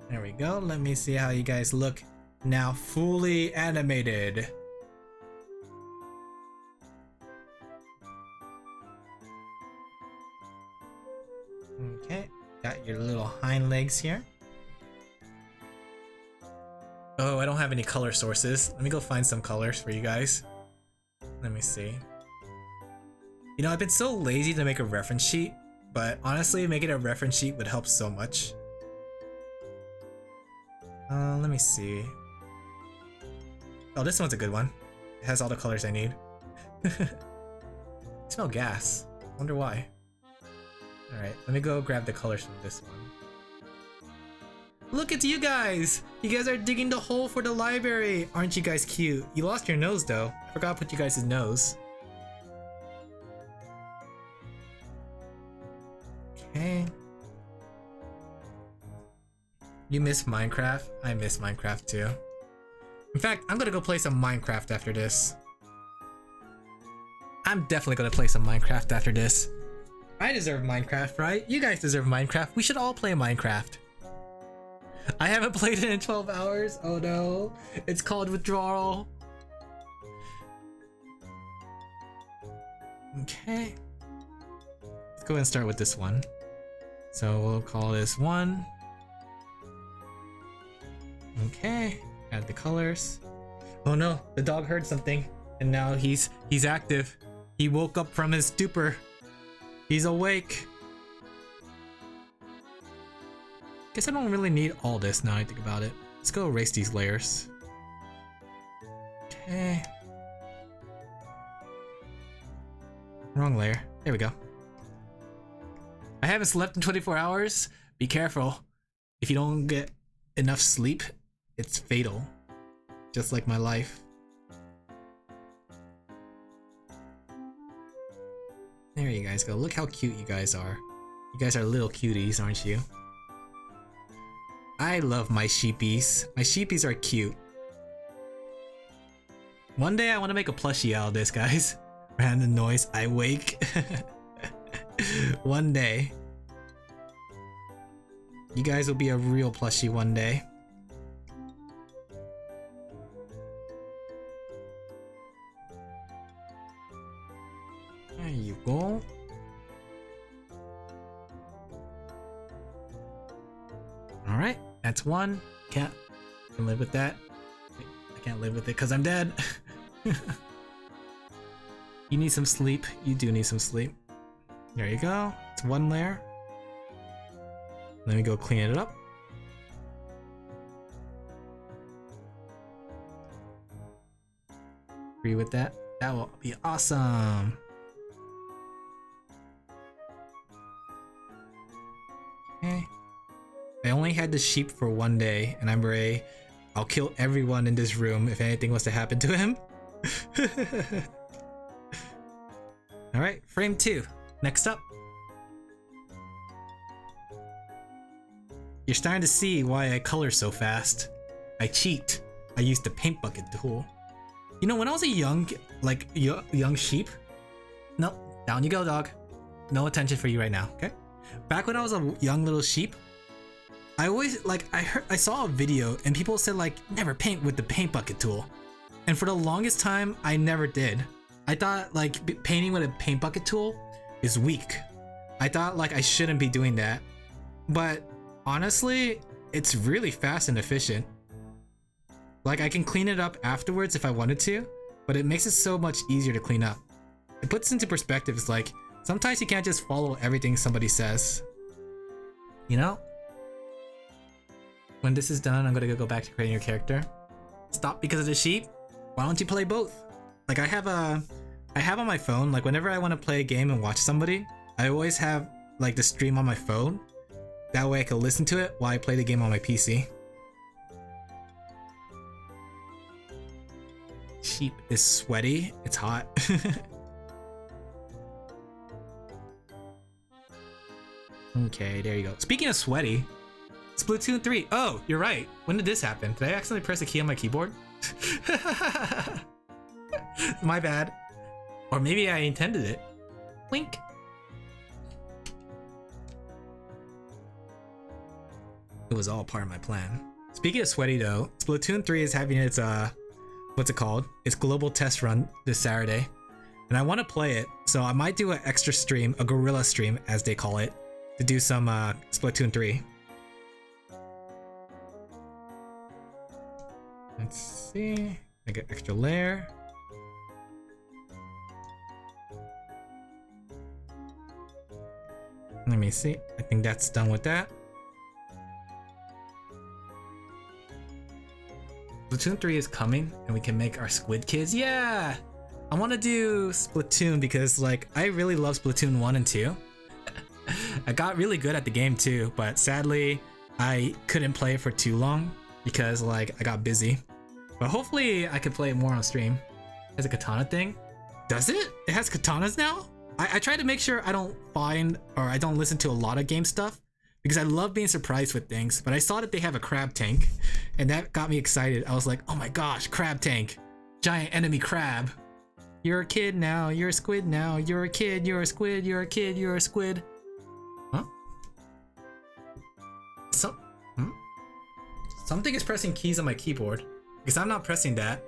There we go. Let me see how you guys look now fully animated. Okay, got your little hind legs here. Oh, I don't have any color sources. Let me go find some colors for you guys. Let me see. You know, I've been so lazy to make a reference sheet, but honestly, making a reference sheet would help so much. Let me see. Oh, this one's a good one. It has all the colors I need. I smell gas. Wonder why. Alright, let me go grab the colors from this one. Look at you guys! You guys are digging the hole for the library! Aren't you guys cute? You lost your nose though. I forgot to put you guys' nose. Okay. You miss Minecraft? I miss Minecraft too. In fact, I'm gonna go play some Minecraft after this. I'm definitely gonna play some Minecraft after this. I deserve Minecraft, right? You guys deserve Minecraft. We should all play Minecraft. I haven't played it in 12 hours. Oh no. It's called withdrawal. Okay. Let's go ahead and start with this one. So we'll call this 1. Okay. Add the colors. Oh no, the dog heard something. And now he's active. He woke up from his stupor. He's awake. Guess I don't really need all this now I think about it. Let's go erase these layers. Okay. Wrong layer. There we go. I haven't slept in 24 hours. Be careful. If you don't get enough sleep, it's fatal. Just like my life. There you guys go. Look how cute you guys are. You guys are little cuties, aren't you? I love my sheepies. My sheepies are cute. One day I want to make a plushie out of this, guys. Random noise. I wake. One day. You guys will be a real plushie one day. There you go. Alright, that's one. Can live with that. I can't live with it because I'm dead. You need some sleep. You do need some sleep. There you go. It's one layer. Let me go clean it up. Agree with that. That will be awesome. Okay. I only had the sheep for one day, and I'm Ray. I'll kill everyone in this room if anything was to happen to him. Alright, frame 2. Next up. You're starting to see why I color so fast. I cheat. I use the paint bucket tool. You know, when I was a young sheep... No, down you go, dog. No attention for you right now, okay? Back when I was a young little sheep, I always, I saw a video and people said, never paint with the paint bucket tool. And for the longest time, I never did. I thought, painting with a paint bucket tool is weak. I thought, I shouldn't be doing that. But honestly, it's really fast and efficient. I can clean it up afterwards if I wanted to, but it makes it so much easier to clean up. It puts into perspective, it's sometimes you can't just follow everything somebody says. You know? When this is done, I'm gonna go back to creating your character. Stop because of the sheep? Why don't you play both? I have on my phone, whenever I want to play a game and watch somebody, I always have the stream on my phone. That way I can listen to it while I play the game on my PC. Sheep is sweaty. It's hot. Okay, there you go. Speaking of sweaty, Splatoon 3. Oh, you're right. When did this happen? Did I accidentally press a key on my keyboard? My bad. Or maybe I intended it. Wink. It was all part of my plan. Speaking of sweaty though, Splatoon 3 is having its what's it called? Its global test run this Saturday. And I want to play it, so I might do an extra stream, a gorilla stream as they call it, to do some Splatoon 3. Let's see. I get extra layer. Let me see. I think that's done with that. Splatoon 3 is coming and we can make our Squid Kids. Yeah! I want to do Splatoon because I really love Splatoon 1 and 2. I got really good at the game too, but sadly I couldn't play it for too long because I got busy. But hopefully I could play it more on stream. It has a katana thing. Does it? It has katanas now? I try to make sure I don't find or I don't listen to a lot of game stuff because I love being surprised with things. But I saw that they have a crab tank and that got me excited. I was like, oh my gosh, crab tank. Giant enemy crab. You're a kid now. You're a squid now. You're a kid. You're a squid. You're a kid. You're a squid. Huh? Something is pressing keys on my keyboard because I'm not pressing that.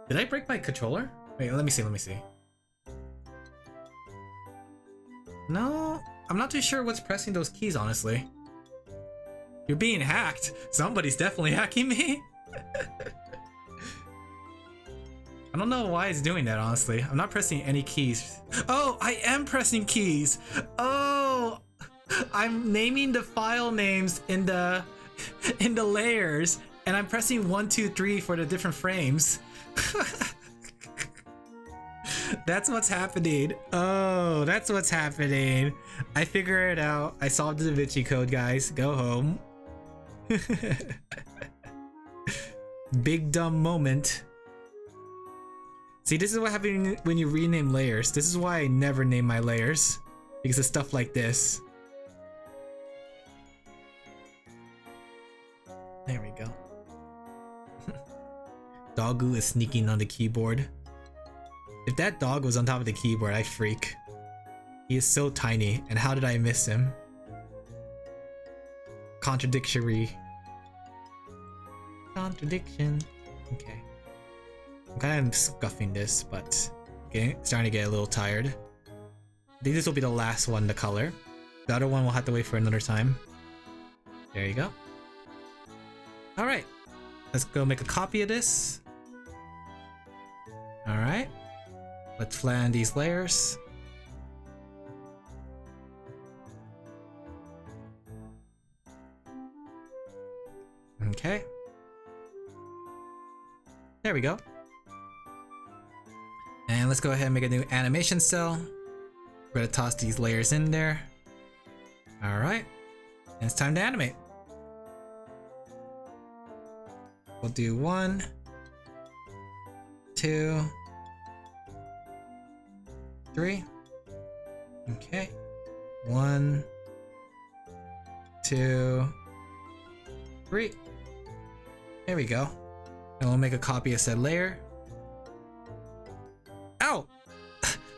Did I break my controller? Wait, let me see. No, I'm not too sure what's pressing those keys, honestly. You're being hacked. Somebody's definitely hacking me. I don't know why it's doing that, honestly. I'm not pressing any keys. Oh, I am pressing keys. Oh, I'm naming the file names in the layers And I'm pressing 1, 2, 3 for the different frames. That's what's happening. Oh, that's what's happening. I figured it out. I solved the Da Vinci Code, guys. Go home. Big dumb moment. See, this is what happens when you rename layers. This is why I never name my layers. Because of stuff like this. There we go. Doggo is sneaking on the keyboard. If that dog was on top of the keyboard, I'd freak. He is so tiny, and how did I miss him? Contradictory. Contradiction. Okay. I'm kind of scuffing this, but starting to get a little tired. I think this will be the last one to color. The other one will have to wait for another time. There you go. Alright. Let's go make a copy of this. Alright. Let's flatten these layers. Okay. There we go. And let's go ahead and make a new animation cell. We're gonna toss these layers in there. Alright. And it's time to animate. We'll do 1, 2, 3. Okay. 1, 2, 3. There we go. And we'll make a copy of said layer. Ow!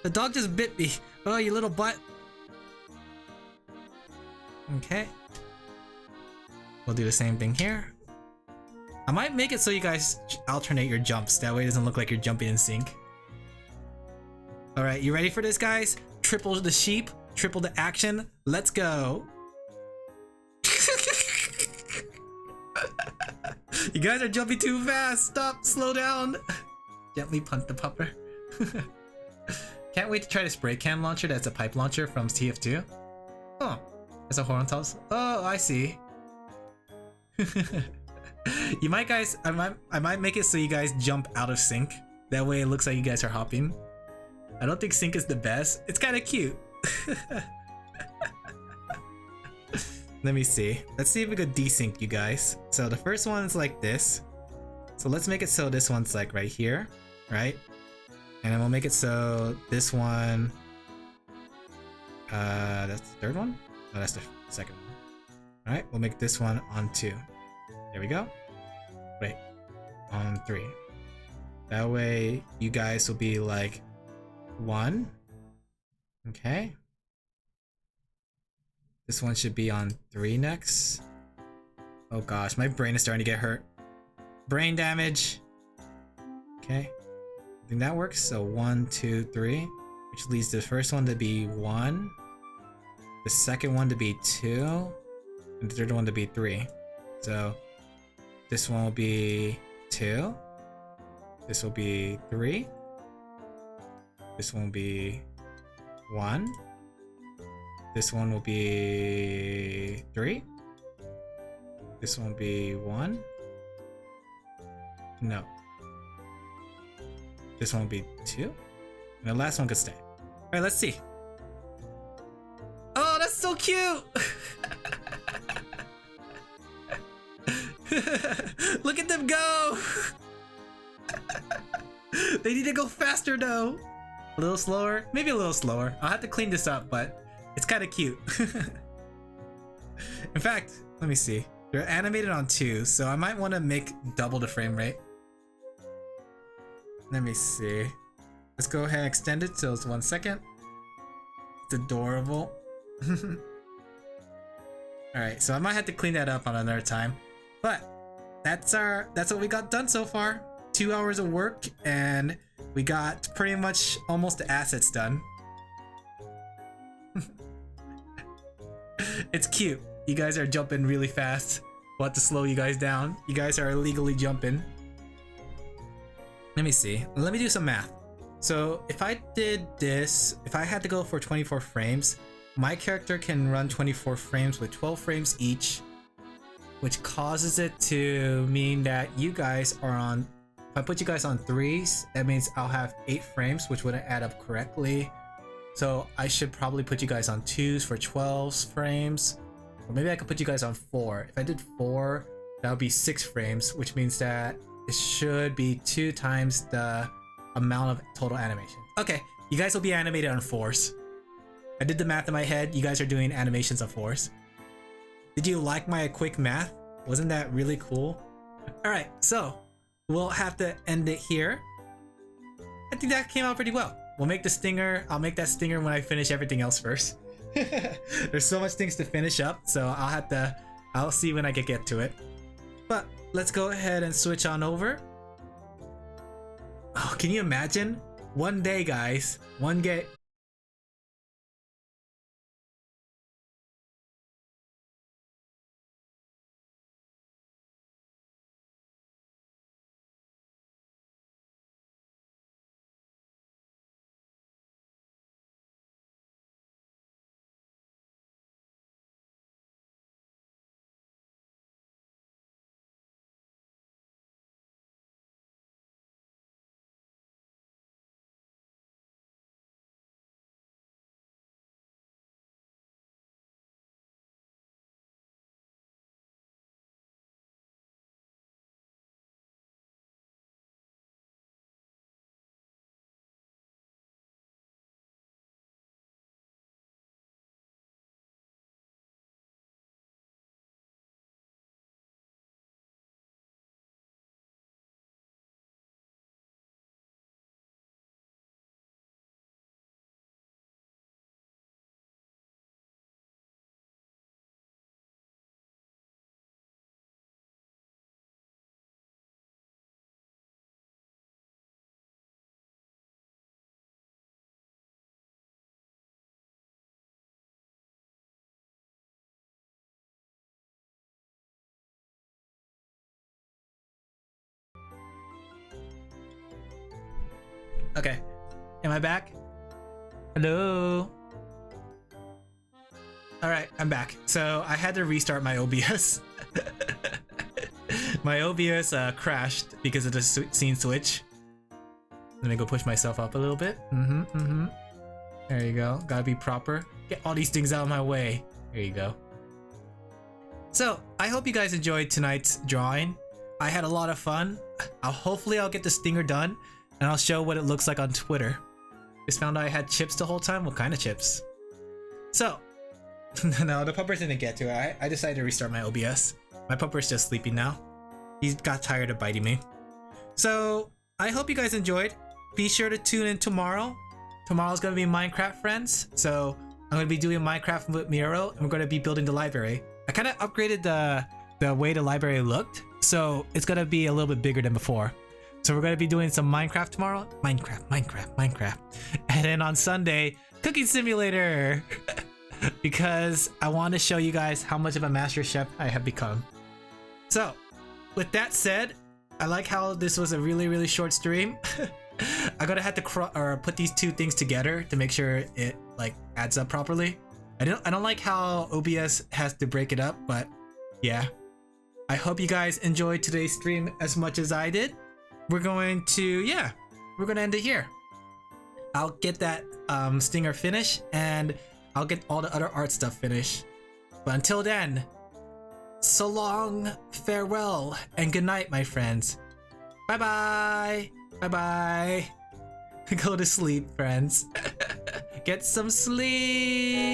The dog just bit me. Oh, you little butt. Okay. We'll do the same thing here. I might make it so you guys alternate your jumps. That way it doesn't look like you're jumping in sync. Alright, you ready for this, guys? Triple the sheep, triple the action. Let's go. You guys are jumping too fast. Stop, slow down. Gently punt the pupper. Can't wait to try the spray can launcher that's a pipe launcher from TF2. Oh, that's a horn toss. Oh, I see. You might guys, I might make it so you guys jump out of sync. That way it looks like you guys are hopping. I don't think sync is the best. It's kind of cute. Let me see. Let's see if we could desync you guys. So the first one is like this. So let's make it so this one's like right here, right? And then we'll make it so this one, that's the third one? No, that's the second one. All right, we'll make this one on 2. There we go. Wait, on 3. That way you guys will be like 1. Okay. This one should be on 3 next. Oh gosh, my brain is starting to get hurt. Brain damage. Okay. I think that works. So 1, 2, 3. Which leads the first one to be 1. The second one to be 2. And the third one to be 3. So this one will be 2. This will be 3. This one will be 1. This one will be 3. This one will be 1. No. This one will be 2. And the last one could stay. Alright, let's see. Oh, that's so cute! Look at them go! They need to go faster though. A little slower? Maybe a little slower. I'll have to clean this up, but it's kind of cute. In fact, let me see. They're animated on 2, so I might want to make double the frame rate. Let me see. Let's go ahead and extend it till it's 1 second. It's adorable. Alright, so I might have to clean that up on another time. But that's what we got done so far. 2 hours of work, and we got pretty much almost the assets done. It's cute. You guys are jumping really fast. We'll have to slow you guys down. You guys are illegally jumping. Let me see. Let me do some math. So if I did this, if I had to go for 24 frames, my character can run 24 frames with 12 frames each. which causes it to mean that you guys are on. If I put you guys on 3s, that means I'll have 8 frames, which wouldn't add up correctly. So I should probably put you guys on 2s for 12 frames. Or maybe I could put you guys on 4. If I did 4, that would be 6 frames, which means that it should be 2 times the amount of total animation. Okay, you guys will be animated on 4s. I did the math in my head. You guys are doing animations on 4s. Did you like my quick math? Wasn't that really cool? Alright, so we'll have to end it here. I think that came out pretty well. We'll make the stinger. I'll make that stinger when I finish everything else first. There's so much things to finish up, so I'll see when I get to it. But let's go ahead and switch on over. Oh, can you imagine? One day, guys. One day. Okay. Am I back? Hello? Alright, I'm back. So I had to restart my OBS. My OBS crashed because of the scene switch. Let me go push myself up a little bit. There you go. Gotta be proper. Get all these things out of my way. There you go. So, I hope you guys enjoyed tonight's drawing. I had a lot of fun. Hopefully I'll get the stinger done, and I'll show what it looks like on Twitter. Just found out I had chips the whole time. What kind of chips? So, no, the puppers didn't get to it. I decided to restart my OBS. My pupper's just sleeping now. He got tired of biting me. So, I hope you guys enjoyed. Be sure to tune in tomorrow. Tomorrow's gonna be Minecraft Friends. So, I'm gonna be doing Minecraft with Miro, and we're gonna be building the library. I kind of upgraded the way the library looked, so it's gonna be a little bit bigger than before. So we're gonna be doing some Minecraft tomorrow. Minecraft. And then on Sunday, Cooking Simulator! Because I want to show you guys how much of a master chef I have become. So, with that said, I like how this was a really short stream. I'm gonna have to put these two things together to make sure it like adds up properly. I don't like how OBS has to break it up, but yeah. I hope you guys enjoyed today's stream as much as I did. We're gonna end it here. I'll get that stinger finished, and I'll get all the other art stuff finished. But until then, so long, farewell, and good night, my friends. Bye bye. Bye bye. Go to sleep, friends. Get some sleep.